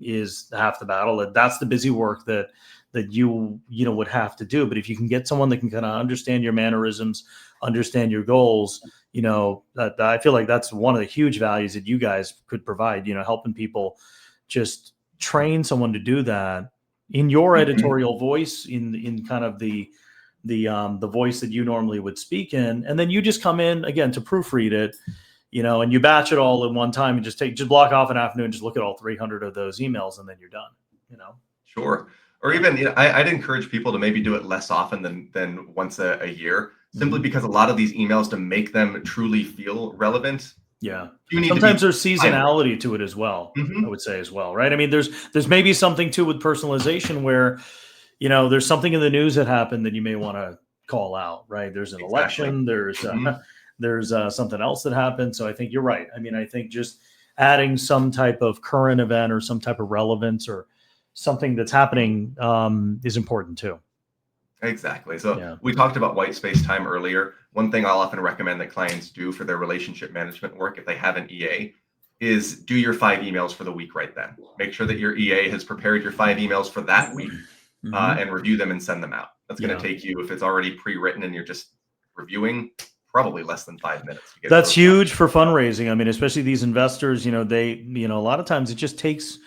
is half the battle. That's the busy work that that you know would have to do. But if you can get someone that can kind of understand your mannerisms, understand your goals, you know, that I feel like that's one of the huge values that you guys could provide, you know, helping people just train someone to do that in your editorial voice, in kind of the voice that you normally would speak in, and then you just come in again to proofread it, you know, and you batch it all in one time and just block off an afternoon, just look at all 300 of those emails, and then you're done, you know. Sure. Or even, you know, I'd encourage people to maybe do it less often than once a year, simply because a lot of these emails, to make them truly feel relevant, Yeah. you need to Sometimes be there's timely. seasonality to it as well, I Hmm. would say as well, right? I mean, there's maybe something too with personalization where, you know, there's something in the news that happened that you may want to call out, right? There's an Exactly. election, Hmm. there's something else that happened. So I think you're right. I mean, I think just adding some type of current event or some type of relevance or something that's happening is important too. Exactly. So Yeah. we talked about white space time earlier. One thing I'll often recommend that clients do for their relationship management work, if they have an EA, is do your 5 emails for the week right then. Make sure that your EA has prepared your 5 emails for that week, Hmm. and review them and send them out. That's going to Yeah. take you, if it's already pre-written and you're just reviewing, probably less than 5 minutes to get That's those huge for out. fundraising. I mean, especially these investors, you know, you know, a lot of times it takes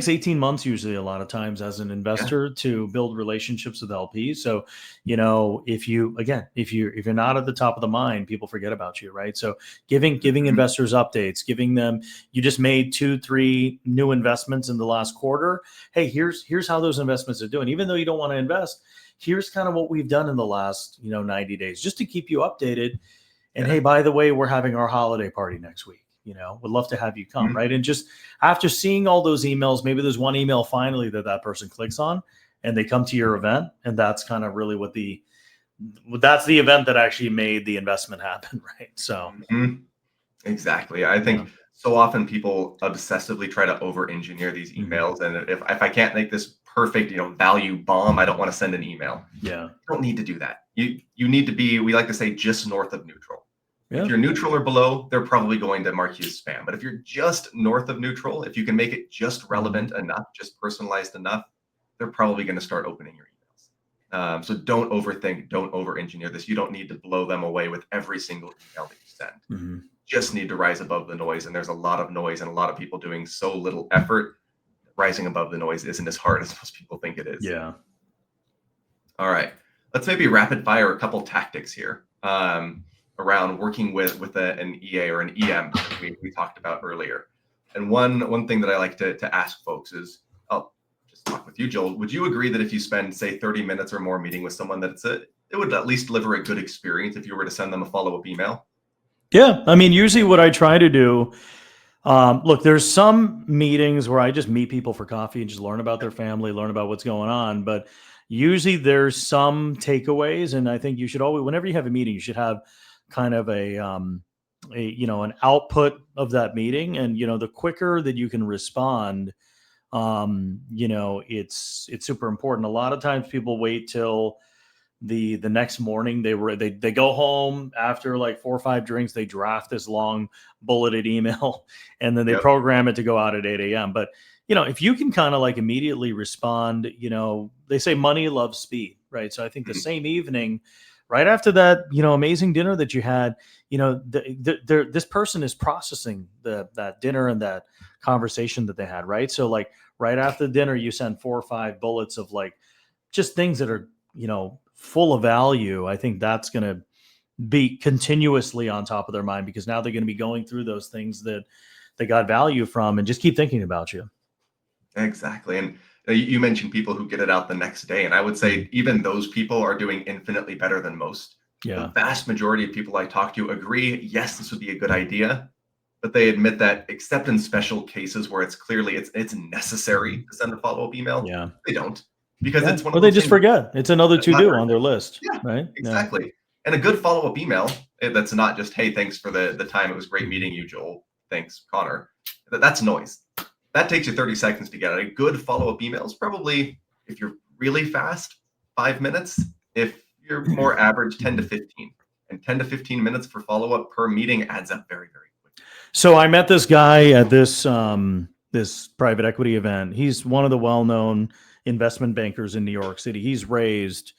18 months usually a lot of times as an Yeah. investor to build relationships with LPs. So, you know, if you're not at the top of the mind, people forget about you, right? So giving Mhm. investors updates, giving them, you just made 2, 3 new investments in the last quarter. Hey, here's how those investments are doing. Even though you don't want to invest, here's kind of what we've done in the last, you know, 90 days, just to keep you updated. And hey, Yeah. by the way, we're having our holiday party next week. You know, would love to have you come, Mhm. right? And just after seeing all those emails, maybe there's one email finally that person clicks on, and they come to your event, and that's kind of really that's the event that actually made the investment happen, right? So Mhm. Exactly. I yeah, think so often people obsessively try to over-engineer these hmm, emails, and if I can't make this perfect, you know, value bomb, I don't want to send an email. yeah, You don't need to do that. You need to be, we like to say, just north of neutral. If yeah, you're neutral or below, they're probably going to mark you as spam. But if you're just north of neutral, if you can make it just hmm, relevant enough, just personalized enough, they're probably going to start opening your emails. So don't overthink, don't over-engineer this. You don't need to blow them away with every single email that you send. hmm, Just need to rise above the noise. And there's a lot of noise and a lot of people doing so little effort. Rising above the noise isn't as hard as most people think it is. yeah, All right. Let's maybe rapid fire a couple tactics here, around working with an EA or an EM that we talked about earlier. And one thing that I like to ask folks is, I'll just talk with you, Joel. Would you agree that if you spend, say, 30 minutes or more meeting with someone, that it would at least deliver a good experience if you were to send them a follow-up email? yeah. I mean, usually what I try to do. Look, there's some meetings where I just meet people for coffee and just learn about their family, learn about what's going on. But usually there's some takeaways, and I think you should always, whenever you have a meeting, you should have kind of a you know, an output of that meeting, and you know, the quicker that you can respond, you know, it's super important. A lot of times people wait till the next morning. They go home after like 4 or 5 drinks, they draft this long bulleted email and then they Yep. program it to go out at 8 a.m. But you know, if you can kind of like immediately respond, you know, they say money loves speed, right? So I think the Mhm. same evening, right after that, you know, amazing dinner that you had, you know, this person is processing that dinner and that conversation that they had, right? So like right after the dinner, you send 4 or 5 bullets of like just things that are, you know, full of value. I think that's going to be continuously on top of their mind because now they're going to be going through those things that they got value from and just keep thinking about you. Exactly. And you mentioned people who get it out the next day. And I would Mhm. say even those people are doing infinitely better than most. The Yeah. vast majority of people I talk to agree, yes, this would be a good idea, but they admit that, except in special cases where it's clearly it's necessary Mhm. to send a follow-up email, Yeah. they don't. Because Yeah. it's one Or of they those just things forget. It's another that's to not do urgent. on their list, Yeah, right? Yeah. exactly. And a good follow-up email, that's not just, hey, thanks for the time. It was great Mhm. meeting you, Joel. Thanks, Connor. That's noise. That takes you 30 seconds to get it. A good follow-up email is probably, if you're really fast, 5 minutes. If you're more average, 10 to Mhm. 15. And 10 to 15 minutes for follow-up per meeting adds up very, very quickly. So I met this guy at this private equity event. He's one of the well-known investment bankers in New York City. He's raised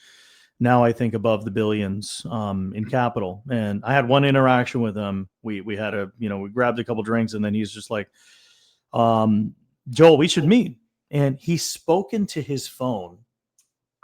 now, I think, above the billions in capital. And I had one interaction with him. We had we grabbed a couple drinks, and then he's just like, Joel, we should meet. And he's spoken to his phone,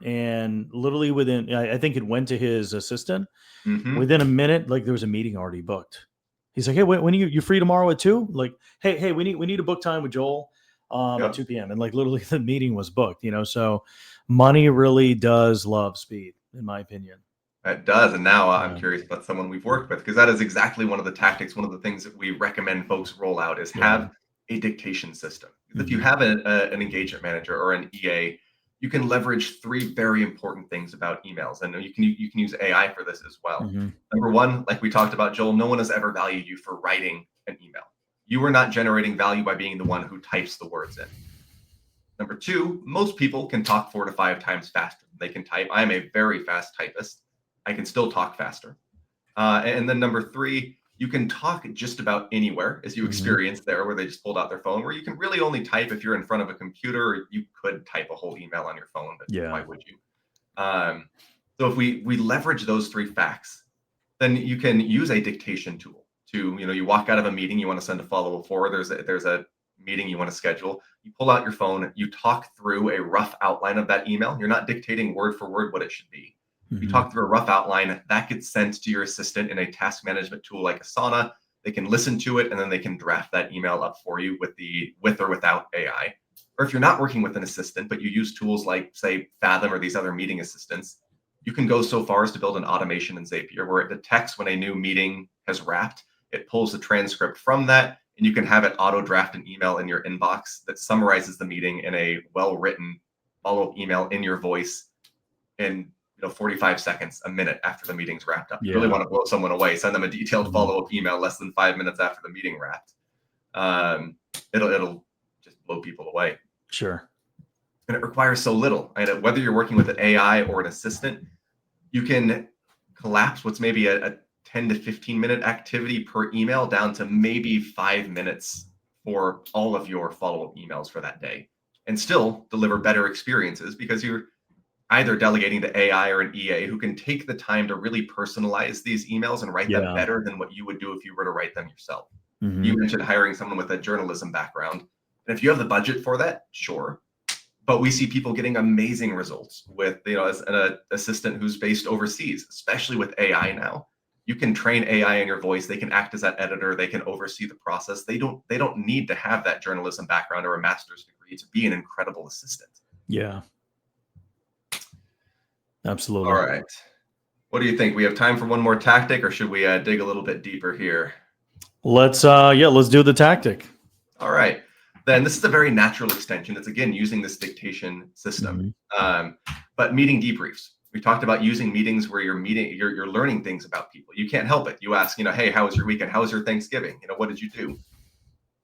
and literally within, I think it went to his assistant. Within a minute, like there was a meeting already booked. He's like, hey, when are you free tomorrow at 2? Like, hey, we need a book time with Joel at 2 p.m. And like literally the meeting was booked, so money really does love speed, in my opinion. It does. And now I'm curious about someone we've worked with, because that is exactly one of the tactics, one of the things that we recommend folks roll out is have a dictation system. If you have an engagement manager or an EA, you can leverage 3 very important things about emails. And you can use AI for this as well. Number one, like we talked about, Joel, no one has ever valued you for writing an email. You are not generating value by being the one who types the words in. Number 2, most people can talk 4 to 5 times faster than they can type. I am a very fast typist. I can still talk faster. And then number 3, you can talk just about anywhere, as you experienced there, where they just pulled out their phone, where you can really only type if you're in front of a computer, or you could type a whole email on your phone, but why would you? So if we leverage those 3 facts, then you can use a dictation tool to, you walk out of a meeting, you want to send a follow-up forward, there's a meeting you want to schedule, you pull out your phone, you talk through a rough outline of that email. You're not dictating word for word what it should be. You talk through a rough outline that gets sent to your assistant in a task management tool like Asana. They can listen to it, and then they can draft that email up for you with or without AI. Or if you're not working with an assistant, but you use tools like, say, Fathom or these other meeting assistants, you can go so far as to build an automation in Zapier where it detects when a new meeting has wrapped. It pulls the transcript from that, and you can have it auto draft an email in your inbox that summarizes the meeting in a well-written follow-up email in your voice in 45 seconds, a minute after the meeting's wrapped up. You really want to blow someone away, send them a detailed follow-up email less than 5 minutes after the meeting wrapped. It'll just blow people away. Sure. And it requires so little. And whether you're working with an AI or an assistant, you can collapse what's maybe a 10 to 15 minute activity per email down to maybe 5 minutes for all of your follow-up emails for that day, and still deliver better experiences because you're either delegating to AI or an EA who can take the time to really personalize these emails and write them better than what you would do if you were to write them yourself. You mentioned hiring someone with a journalism background. And if you have the budget for that, sure. But we see people getting amazing results with, as an assistant who's based overseas, especially with AI now. You can train AI in your voice. They can act as that editor. They can oversee the process. They don't need to have that journalism background or a master's degree to be an incredible assistant. Yeah. Absolutely. All right. What do you think? We have time for one more tactic, or should we dig a little bit deeper here? Let's do the tactic. All right. Then this is a very natural extension. It's again using this dictation system. But meeting debriefs. We talked about using meetings where you're learning things about people. You can't help it. You ask, hey, how was your weekend? How was your Thanksgiving? What did you do?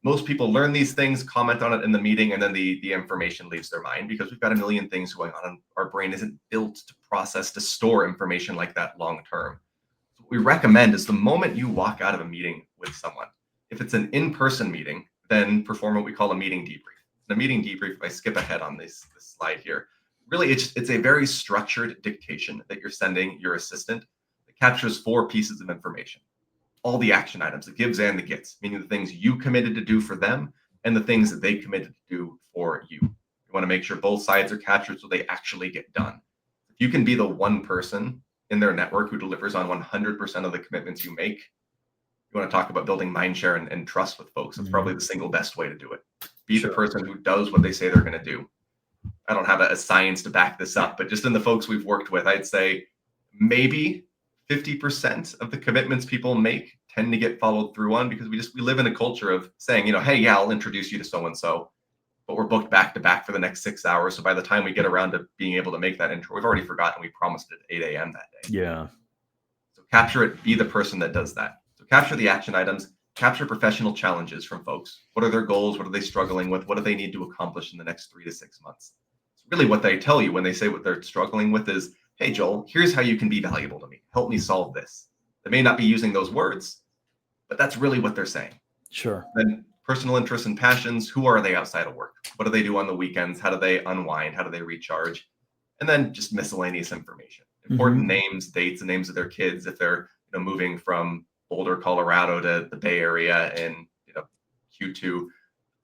Most people learn these things, comment on it in the meeting, and then the information leaves their mind because we've got a million things going on. And our brain isn't built to process, to store information like that long term. So what we recommend is the moment you walk out of a meeting with someone, if it's an in-person meeting, then perform what we call a meeting debrief. And a meeting debrief, if I skip ahead on this slide here, really it's a very structured dictation that you're sending your assistant that captures 4 pieces of information. All the action items, the gives and the gets, meaning the things you committed to do for them and the things that they committed to do for you. You want to make sure both sides are captured so they actually get done. If you can be the one person in their network who delivers on 100% of the commitments you make, you want to talk about building mindshare and trust with folks. It's probably the single best way to do it. Be the person who does what they say they're going to do. I don't have a science to back this up, but just in the folks we've worked with, I'd say maybe 50% of the commitments people make tend to get followed through on because we live in a culture of saying, hey, yeah, I'll introduce you to so-and-so, but we're booked back to back for the next 6 hours. So by the time we get around to being able to make that intro, we've already forgotten we promised it at 8 a.m. that day. Yeah. So capture it, be the person that does that. So capture the action items, capture professional challenges from folks. What are their goals? What are they struggling with? What do they need to accomplish in the next 3 to 6 months? So really what they tell you when they say what they're struggling with is, hey, Joel, here's how you can be valuable to me. Help me solve this. They may not be using those words, but that's really what they're saying. Sure. Then personal interests and passions. Who are they outside of work? What do they do on the weekends? How do they unwind? How do they recharge? And then just miscellaneous information, important names, dates, and names of their kids if they're moving from Boulder, Colorado to the Bay Area in Q2.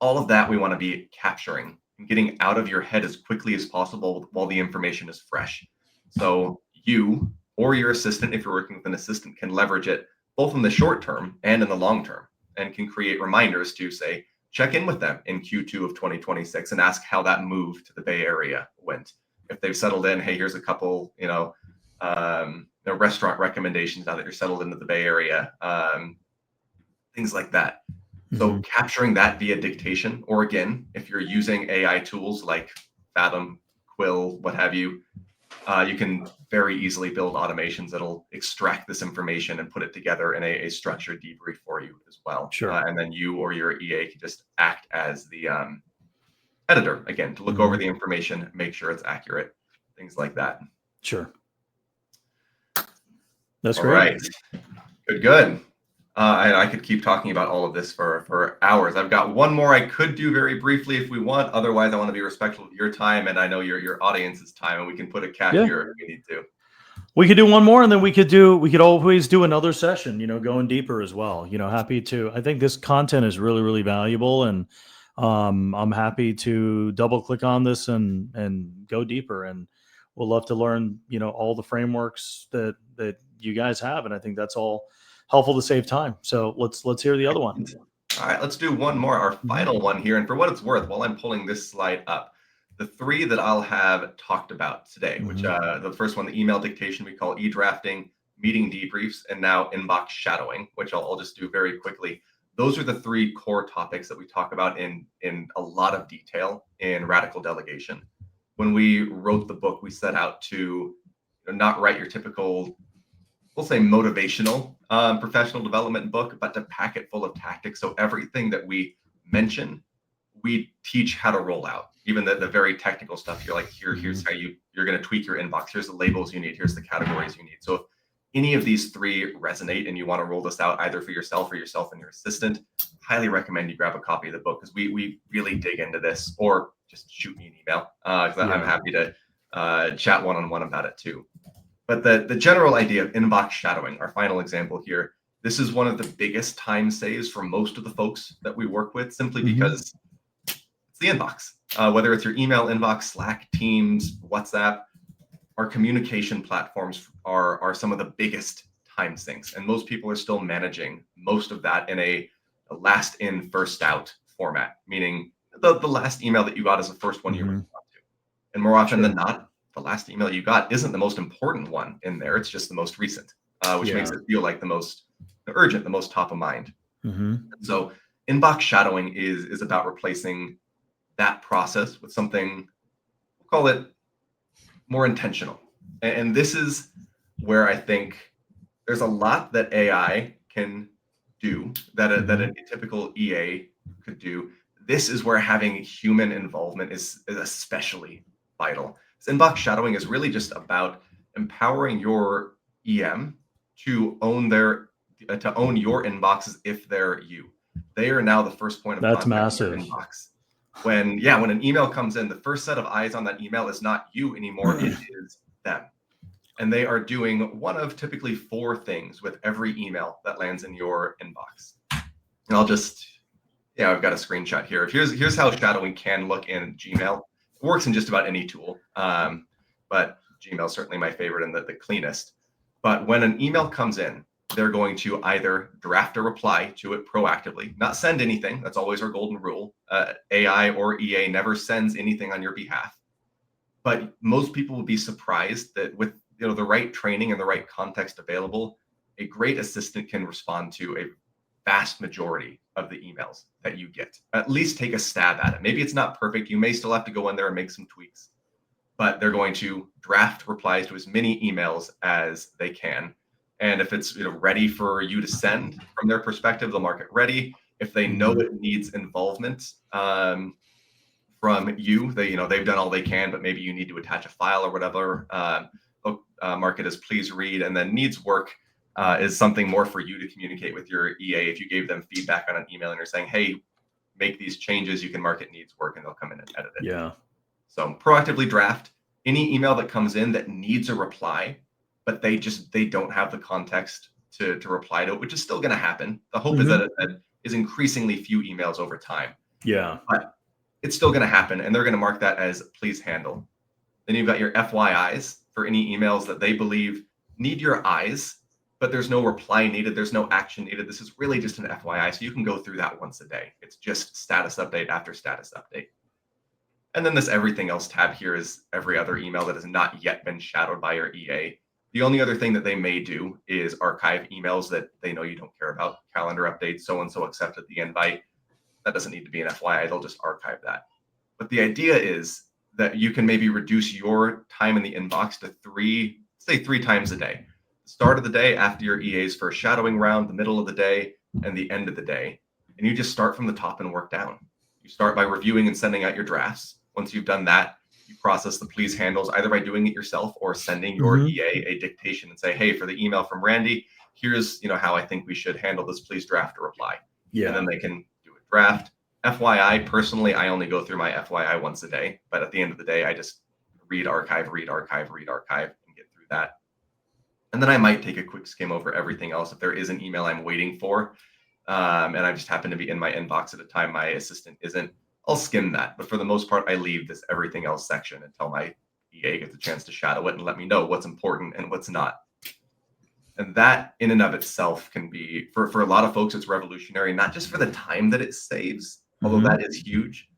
All of that we want to be capturing and getting out of your head as quickly as possible while the information is fresh. So you or your assistant, if you're working with an assistant, can leverage it both in the short term and in the long term, and can create reminders to say, check in with them in Q2 of 2026 and ask how that move to the Bay Area went. If they've settled in, hey, here's a couple, restaurant recommendations now that you're settled into the Bay Area, things like that. So capturing that via dictation, or again, if you're using AI tools like Fathom, Quill, what have you, you can very easily build automations that'll extract this information and put it together in a structured debrief for you as well. Sure. And then you or your EA can just act as the editor, again, to look over the information, make sure it's accurate, things like that. Sure. That's all great. Right. Good. I could keep talking about all of this for hours. I've got one more I could do very briefly if we want. Otherwise, I want to be respectful of your time, and I know your audience's time, and we can put a cap here if we need to. We could do one more, and then we could always do another session, going deeper as well. Happy to. I think this content is really, really valuable, and I'm happy to double click on this and go deeper. And we'll love to learn, all the frameworks that you guys have. And I think that's all helpful to save time. So let's hear the other one. All right, let's do one more, our final one here. And for what it's worth, while I'm pulling this slide up, the three that I'll have talked about today, which the first one, the email dictation, we call e-drafting, meeting debriefs, and now inbox shadowing, which I'll just do very quickly. Those are the three core topics that we talk about in a lot of detail in Radical Delegation. When we wrote the book, we set out to not write your typical, we'll say, motivational professional development book, but to pack it full of tactics. So everything that we mention, we teach how to roll out. Even the very technical stuff, you're like, here's how you're going to tweak your inbox. Here's the labels you need. Here's the categories you need. So if any of these three resonate and you want to roll this out either for yourself or yourself and your assistant, highly recommend you grab a copy of the book, because we really dig into this, or just shoot me an email, because I'm happy to chat one-on-one about it too. But the general idea of inbox shadowing, our final example here, this is one of the biggest time saves for most of the folks that we work with, simply because it's the inbox. Whether it's your email inbox, Slack, Teams, WhatsApp, our communication platforms are some of the biggest time sinks. And most people are still managing most of that in a last in, first out format, meaning the last email that you got is the first one you respond to. And more often than not, the last email you got isn't the most important one in there. It's just the most recent, which makes it feel like the most urgent, the most top of mind. So inbox shadowing is about replacing that process with something, we'll call it more intentional. And this is where I think there's a lot that AI can do that a typical EA could do. This is where having human involvement is especially vital. So inbox shadowing is really just about empowering your EM to own your inboxes if they're you. They are now the first point of contact. That's massive. In your inbox. When an email comes in, the first set of eyes on that email is not you anymore, it is them. And they are doing one of typically four things with every email that lands in your inbox. And I'll just, I've got a screenshot here. Here's how shadowing can look in Gmail. It works in just about any tool, but Gmail is certainly my favorite and the cleanest. But when an email comes in, they're going to either draft a reply to it proactively, not send anything. That's always our golden rule. AI or EA never sends anything on your behalf. But most people will be surprised that with the right training and the right context available, a great assistant can respond to a vast majority of the emails that you get. At least take a stab at it. Maybe it's not perfect. You may still have to go in there and make some tweaks, but they're going to draft replies to as many emails as they can. And if it's ready for you to send from their perspective, they'll mark it ready. If they know it needs involvement from you, they've done all they can, but maybe you need to attach a file or whatever, mark it as please read. And then needs work is something more for you to communicate with your EA. If you gave them feedback on an email and you're saying, hey, make these changes. You can mark it needs work and they'll come in and edit it. Yeah. So proactively draft any email that comes in that needs a reply, but they don't have the context to reply to it, which is still going to happen. The hope is that it is increasingly few emails over time. Yeah. But it's still going to happen, and they're going to mark that as please handle. Then you've got your FYIs for any emails that they believe need your eyes, but there's no reply needed. There's no action needed. This is really just an FYI. So you can go through that once a day. It's just status update after status update. And then this everything else tab here is every other email that has not yet been shadowed by your EA. The only other thing that they may do is archive emails that they know you don't care about. Calendar updates, so-and-so accepted the invite. That doesn't need to be an FYI. They'll just archive that. But the idea is that you can maybe reduce your time in the inbox to three times a day. The start of the day after your EA's first shadowing round, the middle of the day, and the end of the day. And you just start from the top and work down. You start by reviewing and sending out your drafts. Once you've done that, you process the please handles either by doing it yourself or sending your EA a dictation and say, hey, for the email from Randy, here's how I think we should handle this. Please draft a reply. Yeah. And then they can do a draft. FYI, personally, I only go through my FYI once a day. But at the end of the day, I just read, archive, and get through that. And then I might take a quick skim over everything else. If there is an email I'm waiting for, and I just happen to be in my inbox at a time my assistant isn't, I'll skim that. But for the most part, I leave this everything else section until my EA gets a chance to shadow it and let me know what's important and what's not. And that in and of itself can be, for a lot of folks, it's revolutionary, not just for the time that it saves, although that is huge,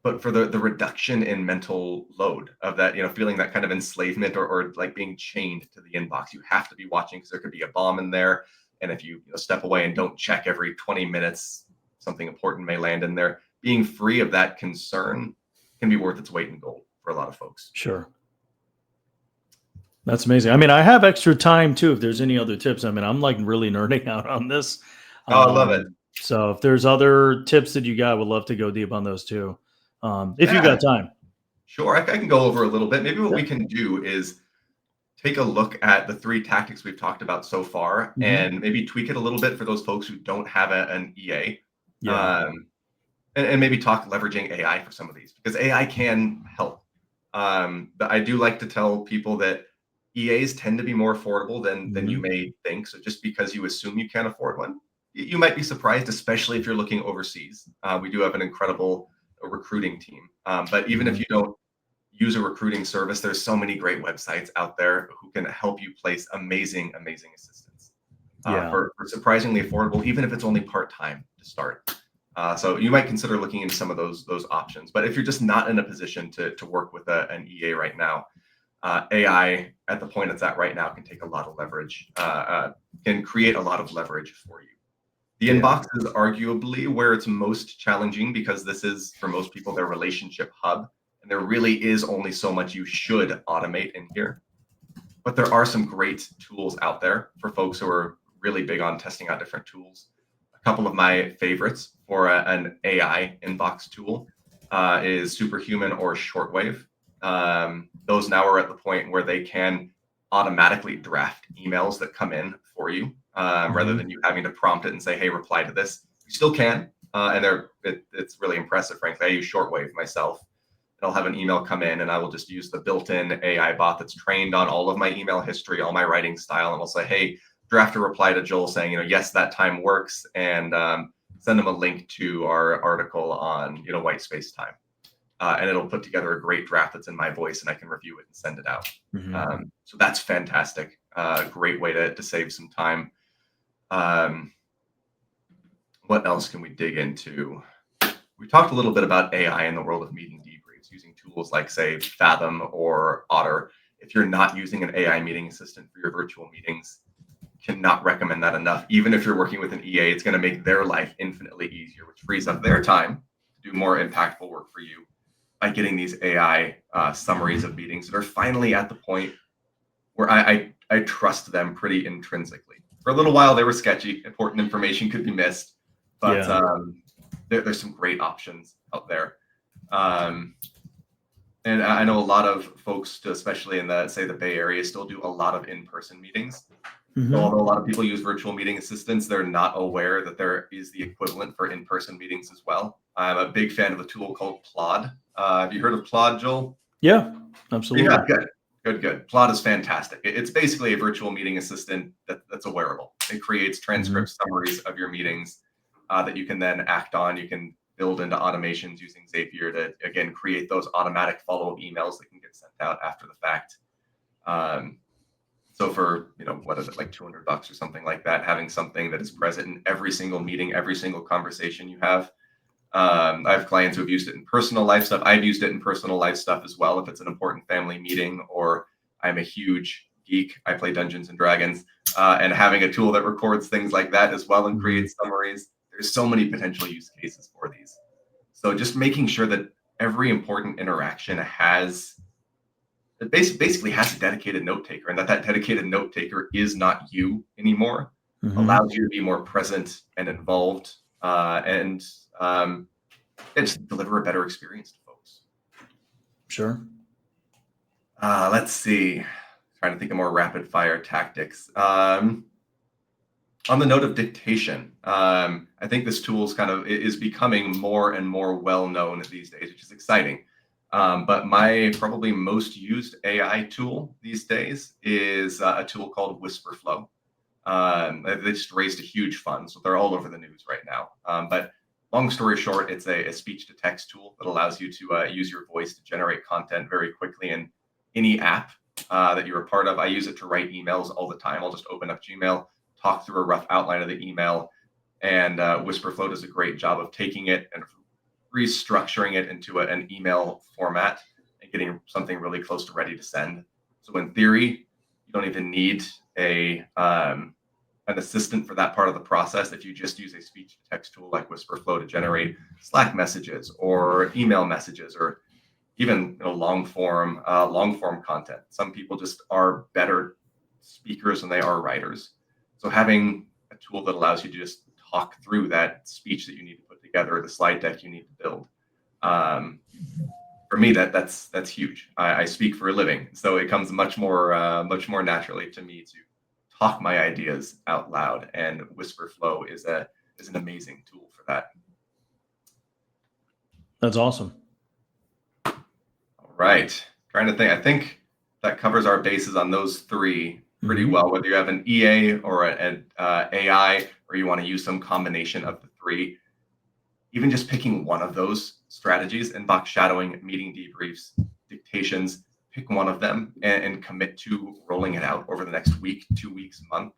but for the reduction in mental load of that, feeling that kind of enslavement or like being chained to the inbox. You have to be watching because there could be a bomb in there. And if you step away and don't check every 20 minutes, something important may land in there. Being free of that concern can be worth its weight in gold for a lot of folks. Sure. That's amazing. I mean, I have extra time too. If there's any other tips, I mean, I'm like really nerding out on this. Oh, I love it. So if there's other tips that you got, would love to go deep on those too. If you got time. Sure. I can go over a little bit. Maybe what we can do is take a look at the 3 tactics we've talked about so far and maybe tweak it a little bit for those folks who don't have an EA. Yeah. And maybe talk leveraging AI for some of these because AI can help. But I do like to tell people that EAs tend to be more affordable than you may think. So just because you assume you can't afford one, you might be surprised, especially if you're looking overseas. We do have an incredible recruiting team. But even if you don't use a recruiting service, there's so many great websites out there who can help you place amazing assistants for surprisingly affordable, even if it's only part-time to start. So you might consider looking into some of those options. But if you're just not in a position to work with an EA right now, AI at the point it's at right now can take a lot of leverage, can create a lot of leverage for you. The inbox is arguably where it's most challenging because this is, for most people, their relationship hub. And there really is only so much you should automate in here. But there are some great tools out there for folks who are really big on testing out different tools. A couple of my favorites for an AI inbox tool is Superhuman or Shortwave. Those now are at the point where they can automatically draft emails that come in for you rather than you having to prompt it and say, hey, reply to this. You still can. And it's really impressive, frankly. I use Shortwave myself. I'll have an email come in and I will just use the built-in AI bot that's trained on all of my email history, all my writing style. And I'll say, hey, draft a reply to Joel saying, yes, that time works. And send them a link to our article on, white space time. And it'll put together a great draft that's in my voice and I can review it and send it out. So that's fantastic. Great way to save some time. What else can we dig into? We talked a little bit about AI in the world of meeting debriefs, using tools like, say, Fathom or Otter. If you're not using an AI meeting assistant for your virtual meetings, cannot recommend that enough. Even if you're working with an EA, it's going to make their life infinitely easier, which frees up their time to do more impactful work for you by getting these AI summaries of meetings that are finally at the point where I trust them pretty intrinsically. For a little while, they were sketchy. Important information could be missed, but there's some great options out there. And I know a lot of folks, especially in the Bay Area, still do a lot of in-person meetings. So although a lot of people use virtual meeting assistants, they're not aware that there is the equivalent for in-person meetings as well. I'm a big fan of a tool called Plod. Have you heard of Plod, Joel? Yeah, absolutely. Yeah, good. Plod is fantastic. It's basically a virtual meeting assistant that's a wearable. It creates transcripts, summaries of your meetings that you can then act on. You can build into automations using Zapier to, again, create those automatic follow-up emails that can get sent out after the fact. So for, what is it, like $200 or something like that, having something that is present in every single meeting, every single conversation you have. I have clients who have used it in personal life stuff. I've used it in personal life stuff as well. If it's an important family meeting, or I'm a huge geek, I play Dungeons and Dragons, and having a tool that records things like that as well and creates summaries. There's so many potential use cases for these. So just making sure that every important interaction basically has a dedicated note taker, and that dedicated note taker is not you anymore, allows you to be more present and involved, and just deliver a better experience to folks. Sure. Let's see. Trying to think of more rapid fire tactics. On the note of dictation, I think this tool is becoming more and more well known these days, which is exciting. But my probably most used AI tool these days is a tool called Whisperflow. They just raised a huge fund, so they're all over the news right now. But long story short, it's a speech-to-text tool that allows you to use your voice to generate content very quickly in any app that you're a part of. I use it to write emails all the time. I'll just open up Gmail, talk through a rough outline of the email, and Whisperflow does a great job of taking it and restructuring it into an email format and getting something really close to ready to send. So in theory, you don't even need an assistant for that part of the process if you just use a speech to text tool like Whisperflow to generate Slack messages or email messages, or even long form content. Some people just are better speakers than they are writers. So having a tool that allows you to just talk through that speech that you need to put together, or the slide deck you need to build, for me, that's huge. I speak for a living, so it comes much more naturally to me to talk my ideas out loud, and Whisperflow is an amazing tool for that. That's awesome. All right, trying to think. I think that covers our bases on those three pretty well. Whether you have an EA or an AI, or you want to use some combination of the three, even just picking one of those strategies: inbox shadowing, meeting debriefs, dictations. Pick one of them and commit to rolling it out over the next week, 2 weeks, month,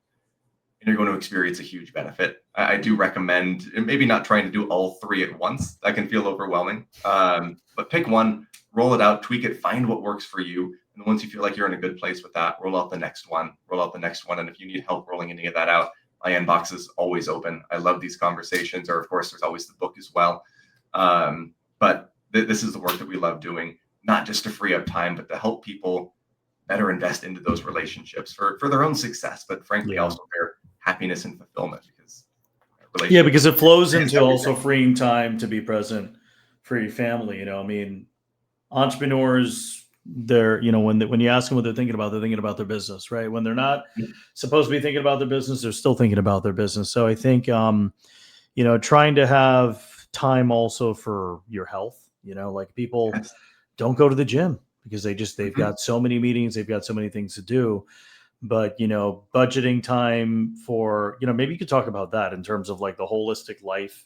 and you're going to experience a huge benefit. I do recommend maybe not trying to do all three at once. That can feel overwhelming. But pick one, roll it out, tweak it, find what works for you. And once you feel like you're in a good place with that, roll out the next one. And if you need help rolling any of that out, my inbox is always open. I love these conversations. Or of course, there's always the book as well. But this is the work that we love doing, not just to free up time, but to help people better invest into those relationships for their own success, but frankly, also their happiness and fulfillment. Because it flows into also freeing time to be present for your family. Entrepreneurs, they're, when you ask them what they're thinking about their business, right? When they're not supposed to be thinking about their business, they're still thinking about their business. So I think, trying to have time also for your health, like people don't go to the gym because they've got so many meetings, they've got so many things to do. But, budgeting time for, maybe you could talk about that in terms of like the holistic life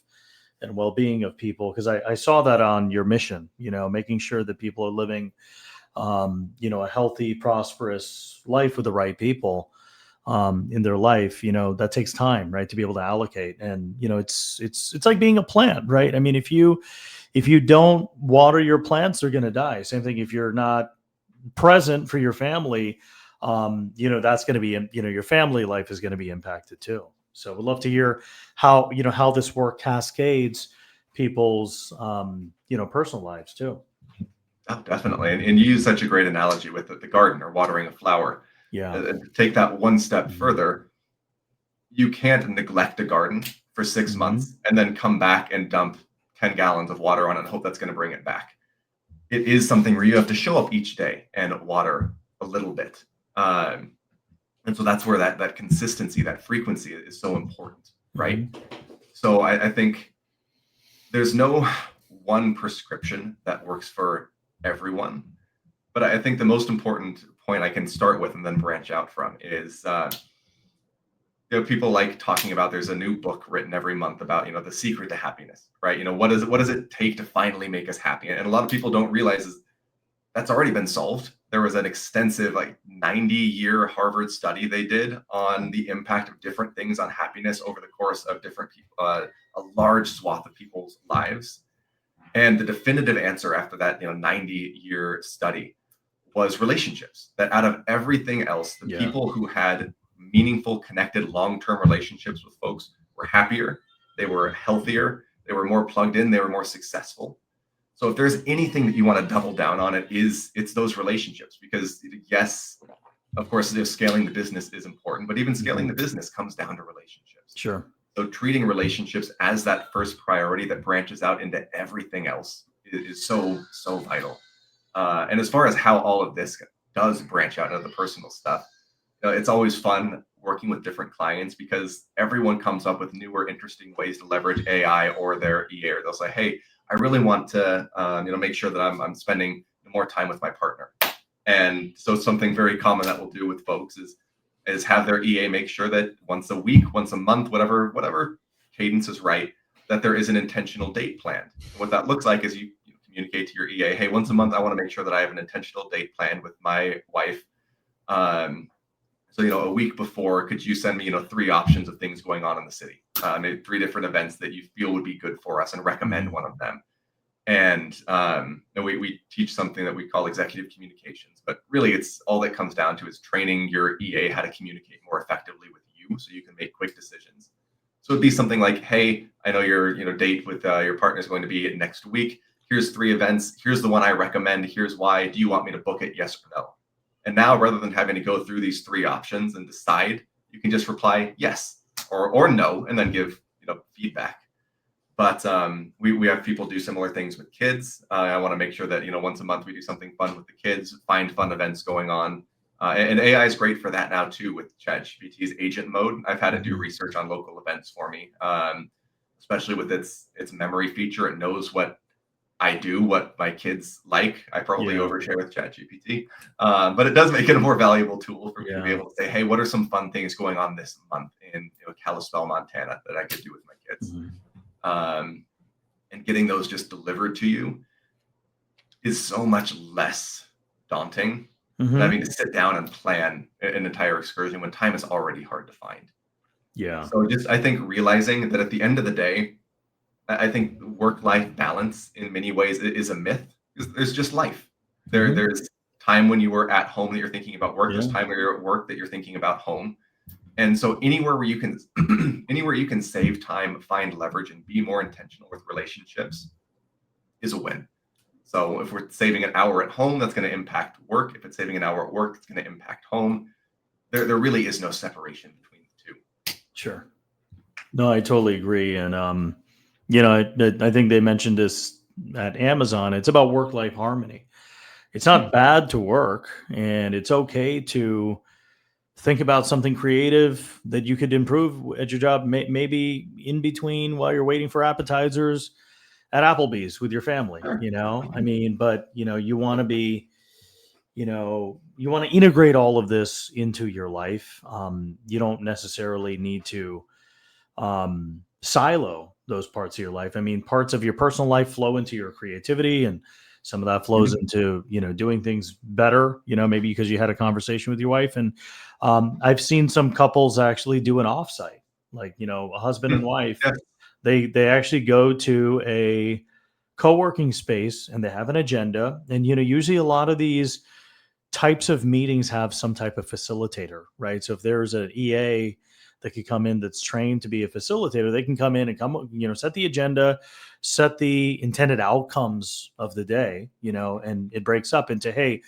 and well-being of people. Because I saw that on your mission, making sure that people are living, a healthy, prosperous life with the right people in their life. That takes time, right, to be able to allocate. And, it's like being a plant, right? I mean, if you don't water your plants, they're going to die. Same thing if you're not present for your family. That's going to be, your family life is going to be impacted too. So we'd love to hear how this work cascades people's, personal lives too. Oh, definitely. And you use such a great analogy with the garden or watering a flower. Yeah. Take that one step further. You can't neglect a garden for 6 months and then come back and dump 10 gallons of water on it and hope that's going to bring it back. It is something where you have to show up each day and water a little bit. And so that's where that consistency, that frequency is so important, right? So I think there's no one prescription that works for everyone. But I think the most important point I can start with and then branch out from is, people like talking about, there's a new book written every month about, the secret to happiness, right? What does it take to finally make us happy? And a lot of people don't realize is that's already been solved. There was an extensive, like 90-year Harvard study they did on the impact of different things on happiness over the course of different people, a large swath of people's lives. And the definitive answer after that, 90-year study was relationships. That out of everything else, the Yeah. people who had meaningful, connected, long-term relationships with folks were happier, they were healthier, they were more plugged in, they were more successful. So if there's anything that you want to double down on, it's those relationships. Because yes, of course, scaling the business is important, but even scaling the business comes down to relationships. Sure. So treating relationships as that first priority that branches out into everything else is so, so vital. And as far as how all of this does branch out into the personal stuff, it's always fun working with different clients because everyone comes up with newer, interesting ways to leverage AI or their EA. Or they'll say, "Hey, I really want to, make sure that I'm spending more time with my partner." And so something very common that we'll do with folks is have their EA make sure that once a week, once a month, whatever cadence is right, that there is an intentional date planned. What that looks like is you communicate to your EA, "Hey, once a month, I want to make sure that I have an intentional date planned with my wife. So, a week before, could you send me, 3 options of things going on in the city? Maybe 3 different events that you feel would be good for us and recommend one of them." And we teach something that we call executive communications, but really it's all that comes down to is training your EA how to communicate more effectively with you so you can make quick decisions. So it'd be something like, "Hey, I know your date with your partner is going to be next week. Here's 3 events. Here's the one I recommend. Here's why. Do you want me to book it? Yes or no?" And now rather than having to go through these 3 options and decide, you can just reply yes or no and then give feedback. But we have people do similar things with kids. I want to make sure that once a month we do something fun with the kids, find fun events going on. And AI is great for that now too with ChatGPT's agent mode. I've had it do research on local events for me, especially with its memory feature. It knows what I do, what my kids like. I probably overshare with ChatGPT, but it does make it a more valuable tool for me to be able to say, "Hey, what are some fun things going on this month in Kalispell, Montana that I could do with my kids?" And getting those just delivered to you is so much less daunting than having to sit down and plan an entire excursion when time is already hard to find. Yeah. So I think realizing that at the end of the day, I think work-life balance in many ways is a myth because there's just life. There's time when you were at home that you're thinking about work. There's time when you're at work that you're thinking about home. And so anywhere where you can save time, find leverage, and be more intentional with relationships is a win. So if we're saving an hour at home, that's going to impact work. If it's saving an hour at work, it's going to impact home. There really is no separation between the two. Sure. No, I totally agree. And, I think they mentioned this at Amazon. It's about work-life harmony. It's not bad to work, and it's okay to think about something creative that you could improve at your job, maybe in between while you're waiting for appetizers at Applebee's with your family, I mean, but you want to be, you want to integrate all of this into your life. You don't necessarily need to silo those parts of your life. I mean, parts of your personal life flow into your creativity, and some of that flows into doing things better. Maybe because you had a conversation with your wife, and I've seen some couples actually do an offsite, like a husband and wife. Yes. They actually go to a co-working space and they have an agenda, and usually a lot of these types of meetings have some type of facilitator, right? So if there's an EA that could come in that's trained to be a facilitator, they can come in and set the agenda, set the intended outcomes of the day, and it breaks up into, hey,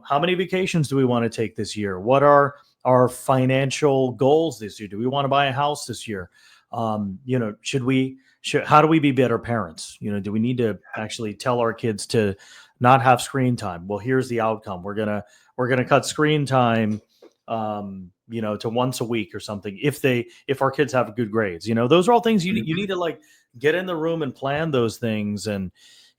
how many vacations do we want to take this year? What are our financial goals this year? Do we want to buy a house this year? How do we be better parents? Do we need to actually tell our kids to not have screen time? Well, here's the outcome. We're gonna cut screen time, to once a week or something. If our kids have good grades, those are all things you need to like get in the room and plan those things and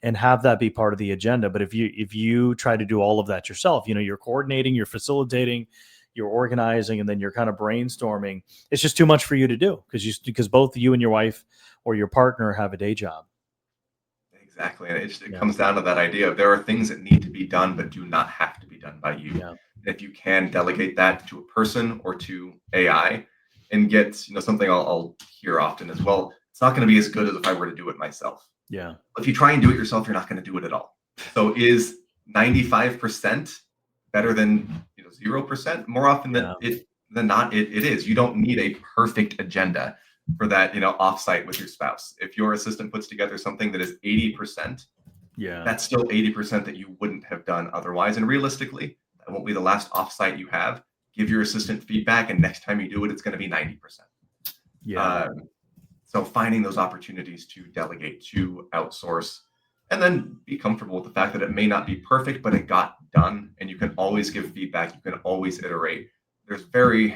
have that be part of the agenda. But if you try to do all of that yourself, you're coordinating, you're facilitating, you're organizing, and then you're kind of brainstorming, it's just too much for you to do because both you and your wife or your partner have a day job. Exactly. And it Yeah. comes down to that idea of there are things that need to be done, but do not have to be done by you. Yeah. And if you can delegate that to a person or to AI and get, something I'll hear often as well, it's not going to be as good as if I were to do it myself. Yeah. If you try and do it yourself, you're not going to do it at all. So is 95% better than 0%? More often Yeah. than not, it is. You don't need a perfect agenda for that, offsite with your spouse. If your assistant puts together something that is 80%, Yeah. that's still 80% that you wouldn't have done otherwise. And realistically, that won't be the last offsite you have. Give your assistant feedback, and next time you do it, it's going to be 90%. Yeah. So finding those opportunities to delegate, to outsource, and then be comfortable with the fact that it may not be perfect, but it got done, and you can always give feedback. You can always iterate. There's very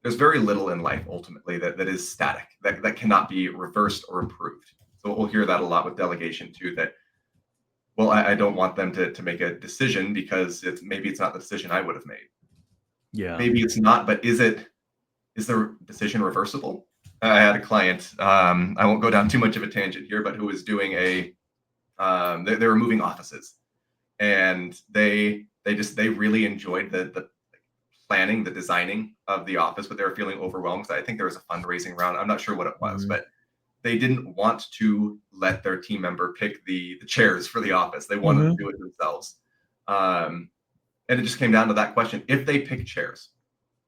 little in life ultimately that is static, that cannot be reversed or improved. So we'll hear that a lot with delegation too, that, well, I don't want them to make a decision because maybe it's not the decision I would have made. Yeah. Maybe it's not, but is the decision reversible? I had a client, I won't go down too much of a tangent here, but who was doing they were moving offices, and they really enjoyed the planning, the designing of the office, but they were feeling overwhelmed. I think there was a fundraising round. I'm not sure what it was, Mhm. but they didn't want to let their team member pick the chairs for the office. They wanted to Mhm. do it themselves. And it just came down to that question. If they pick chairs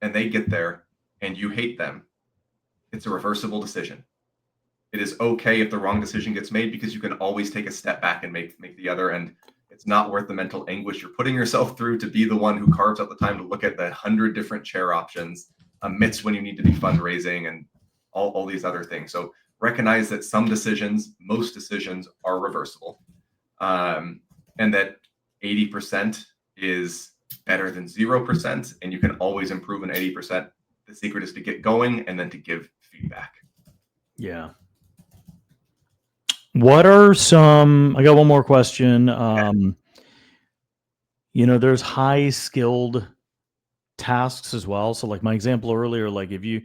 and they get there and you hate them, it's a reversible decision. It is okay if the wrong decision gets made because you can always take a step back and make the other. And it's not worth the mental anguish you're putting yourself through to be the one who carves out the time to look at the 100 different chair options amidst when you need to be fundraising and all these other things. So recognize that most decisions are reversible, and that 80% is better than 0%, and you can always improve an 80%. The secret is to get going and then to give feedback. Yeah. What are some? I got one more question. There's high skilled tasks as well. So, like my example earlier, like if you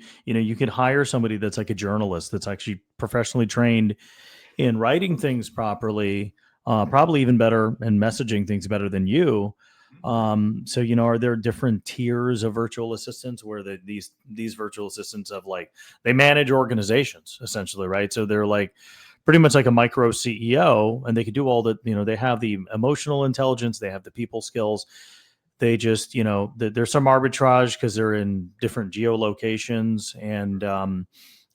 could hire somebody that's like a journalist that's actually professionally trained in writing things properly, probably even better and messaging things better than you. So are there different tiers of virtual assistants where these virtual assistants have like they manage organizations essentially, right? So they're like pretty much like a micro CEO, and they could do all the they have the emotional intelligence, they have the people skills. They just there's some arbitrage because they're in different geolocations,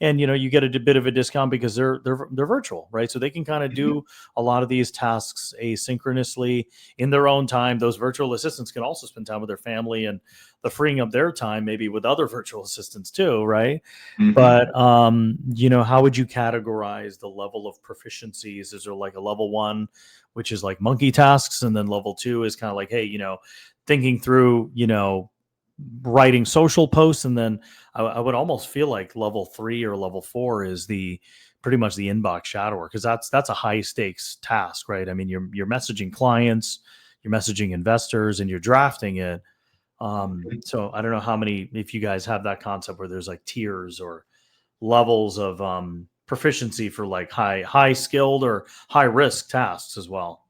and you get a bit of a discount because they're virtual, right? So they can kind of Mhm. do a lot of these tasks asynchronously in their own time. Those virtual assistants can also spend time with their family, and the freeing up their time maybe with other virtual assistants too, right? Mhm. But how would you categorize the level of proficiencies? Is there like a level one, which is like monkey tasks, and then level two is kind of like, hey, thinking through, writing social posts, and then I would almost feel like level three or level four is the pretty much the inbox shadower, because that's a high stakes task, right? I mean, you're messaging clients, you're messaging investors, and you're drafting it. So I don't know how many, if you guys have that concept where there's like tiers or levels of proficiency for like high skilled or high risk tasks as well.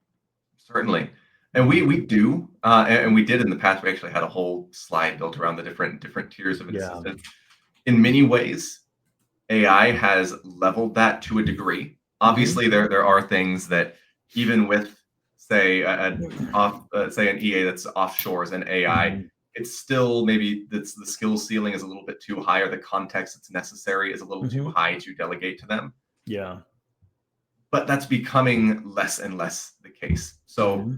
Certainly. And we do, and we did in the past. We actually had a whole slide built around the different tiers of an Yeah. assistant. In many ways, AI has leveled that to a degree. Hmm. Obviously, there are things that even with, say, say an EA that's offshore as an AI, Hmm. it's still maybe the skill ceiling is a little bit too high, or the context that's necessary is a little too Hmm. high to delegate to them. Yeah. But that's becoming less and less the case. So Hmm.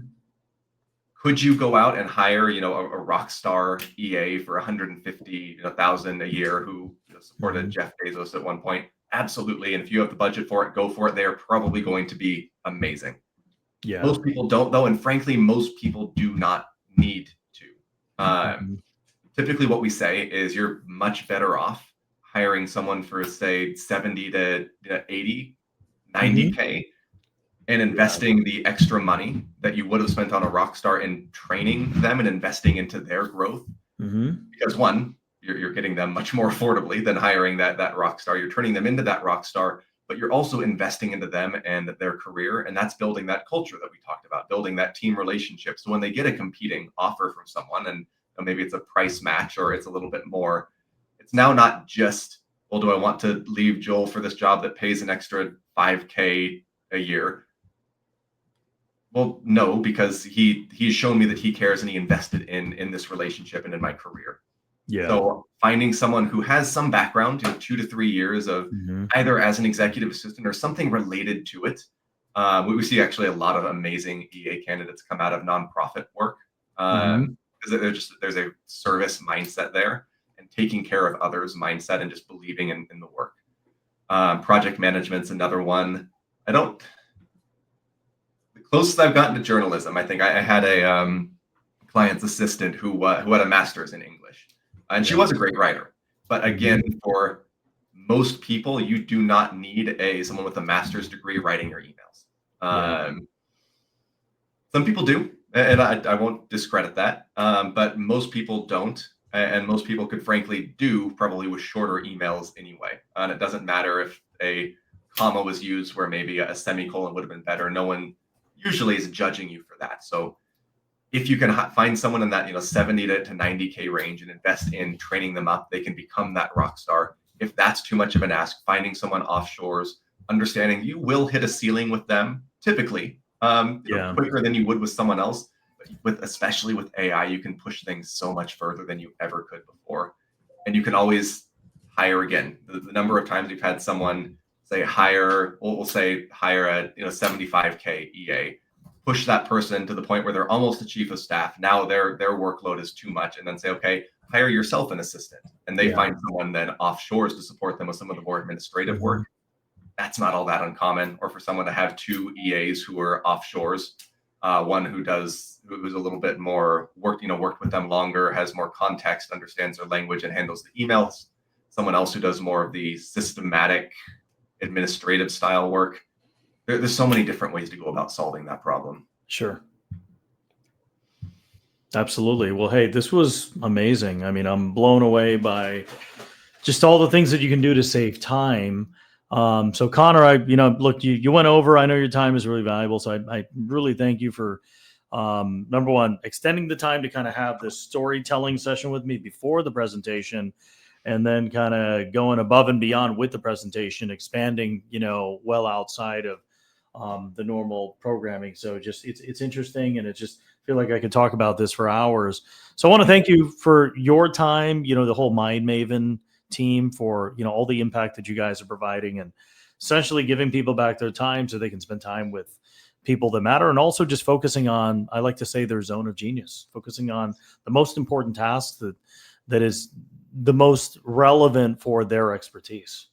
could you go out and hire, a rock star EA for 150,000 a year who supported Hmm. Jeff Bezos at one point? Absolutely. And if you have the budget for it, go for it. They are probably going to be amazing. Yeah. Most people don't, though, and frankly, most people do not need to. Hmm. Typically, what we say is you're much better off hiring someone for, say, 70 to 80 90K and investing the extra money that you would have spent on a rock star in training them and investing into their growth. Because one, you're getting them much more affordably than hiring that rock star. You're turning them into that rock star, but you're also investing into them and their career. And that's building that culture that we talked about, building that team relationship. So when they get a competing offer from someone, and maybe it's a price match or it's a little bit more, it's now not just, well, do I want to leave Joel for this job that pays an extra 5K a year? Well, no, because he's shown me that he cares and he invested in this relationship and in my career. Yeah. So finding someone who has some background, 2 to 3 years of either as an executive assistant or something related to it. We see actually a lot of amazing EA candidates come out of nonprofit work because there's a service mindset there and taking care of others mindset and just believing in the work. Project management's another one. The closest I've gotten to journalism, I think I had a client's assistant who had a master's in English. And she was a great writer. But again, for most people, you do not need someone with a master's degree writing your emails. Some people do, and I won't discredit that. But most people don't. And most people could frankly do probably with shorter emails anyway. And it doesn't matter if a comma was used where maybe a semicolon would have been better. No one usually is judging you for that. So if you can find someone in that 70 to 90K range and invest in training them up, they can become that rock star. If that's too much of an ask, finding someone offshores, understanding you will hit a ceiling with them typically quicker than you would with someone else. But especially with AI, you can push things so much further than you ever could before. And you can always hire again. The number of times we've had someone say hire a 75K EA, push that person to the point where they're almost the chief of staff. Now their workload is too much, and then say, okay, hire yourself an assistant. And they find someone then offshores to support them with some of the more administrative work. That's not all that uncommon. Or for someone to have 2 EAs who are offshores, one who's a little bit more worked with them longer, has more context, understands their language, and handles the emails. Someone else who does more of the systematic administrative style work. There's so many different ways to go about solving that problem. Sure. Absolutely. Well, hey, this was amazing. I mean, I'm blown away by just all the things that you can do to save time. So Connor, look, you went over, I know your time is really valuable. So I really thank you for, number one, extending the time to kind of have this storytelling session with me before the presentation, and then kind of going above and beyond with the presentation, expanding, well outside of the normal programming. So just it's interesting, and it just feel like I could talk about this for hours. So I want to thank you for your time, the whole MindMaven team, for all the impact that you guys are providing, and essentially giving people back their time so they can spend time with people that matter, and also just focusing on, I like to say, their zone of genius, focusing on the most important tasks that is the most relevant for their expertise.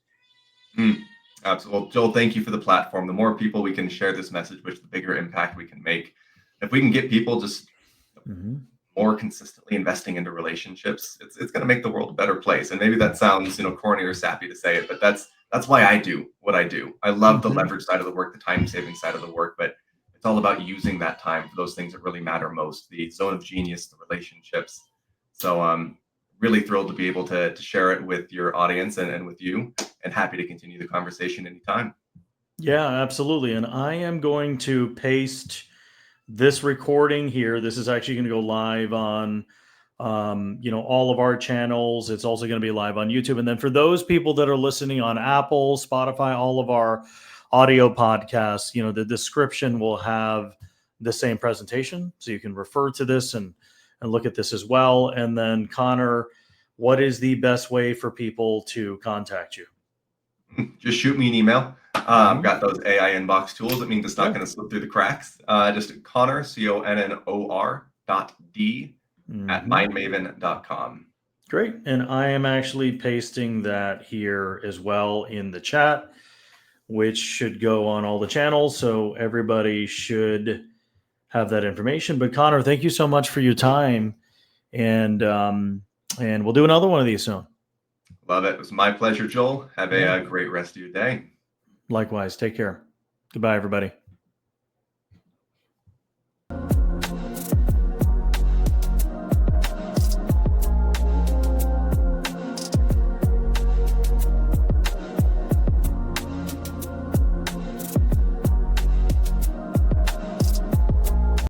Absolutely. Well, Joel, thank you for the platform. The more people we can share this message with, the bigger impact we can make. If we can get people just more consistently investing into relationships, it's going to make the world a better place. And maybe that sounds, corny or sappy to say it, but that's why I do what I do. I love the leverage side of the work, the time-saving side of the work, but it's all about using that time for those things that really matter most, the zone of genius, the relationships. So I'm really thrilled to be able to share it with your audience and with you, and happy to continue the conversation anytime. Yeah, absolutely. And I am going to paste this recording here. This is actually going to go live on, all of our channels. It's also going to be live on YouTube. And then for those people that are listening on Apple, Spotify, all of our audio podcasts, the description will have the same presentation. So you can refer to this and look at this as well. And then Connor, what is the best way for people to contact you? Just shoot me an email. Got those AI inbox tools. That means it's not going to slip through the cracks. Just Connor, CONNOR.D at mindmaven.com. Great. And I am actually pasting that here as well in the chat, which should go on all the channels. So everybody should have that information. But Connor, thank you so much for your time. And we'll do another one of these soon. Love it. It was my pleasure, Joel. Have a great rest of your day. Likewise. Take care. Goodbye, everybody.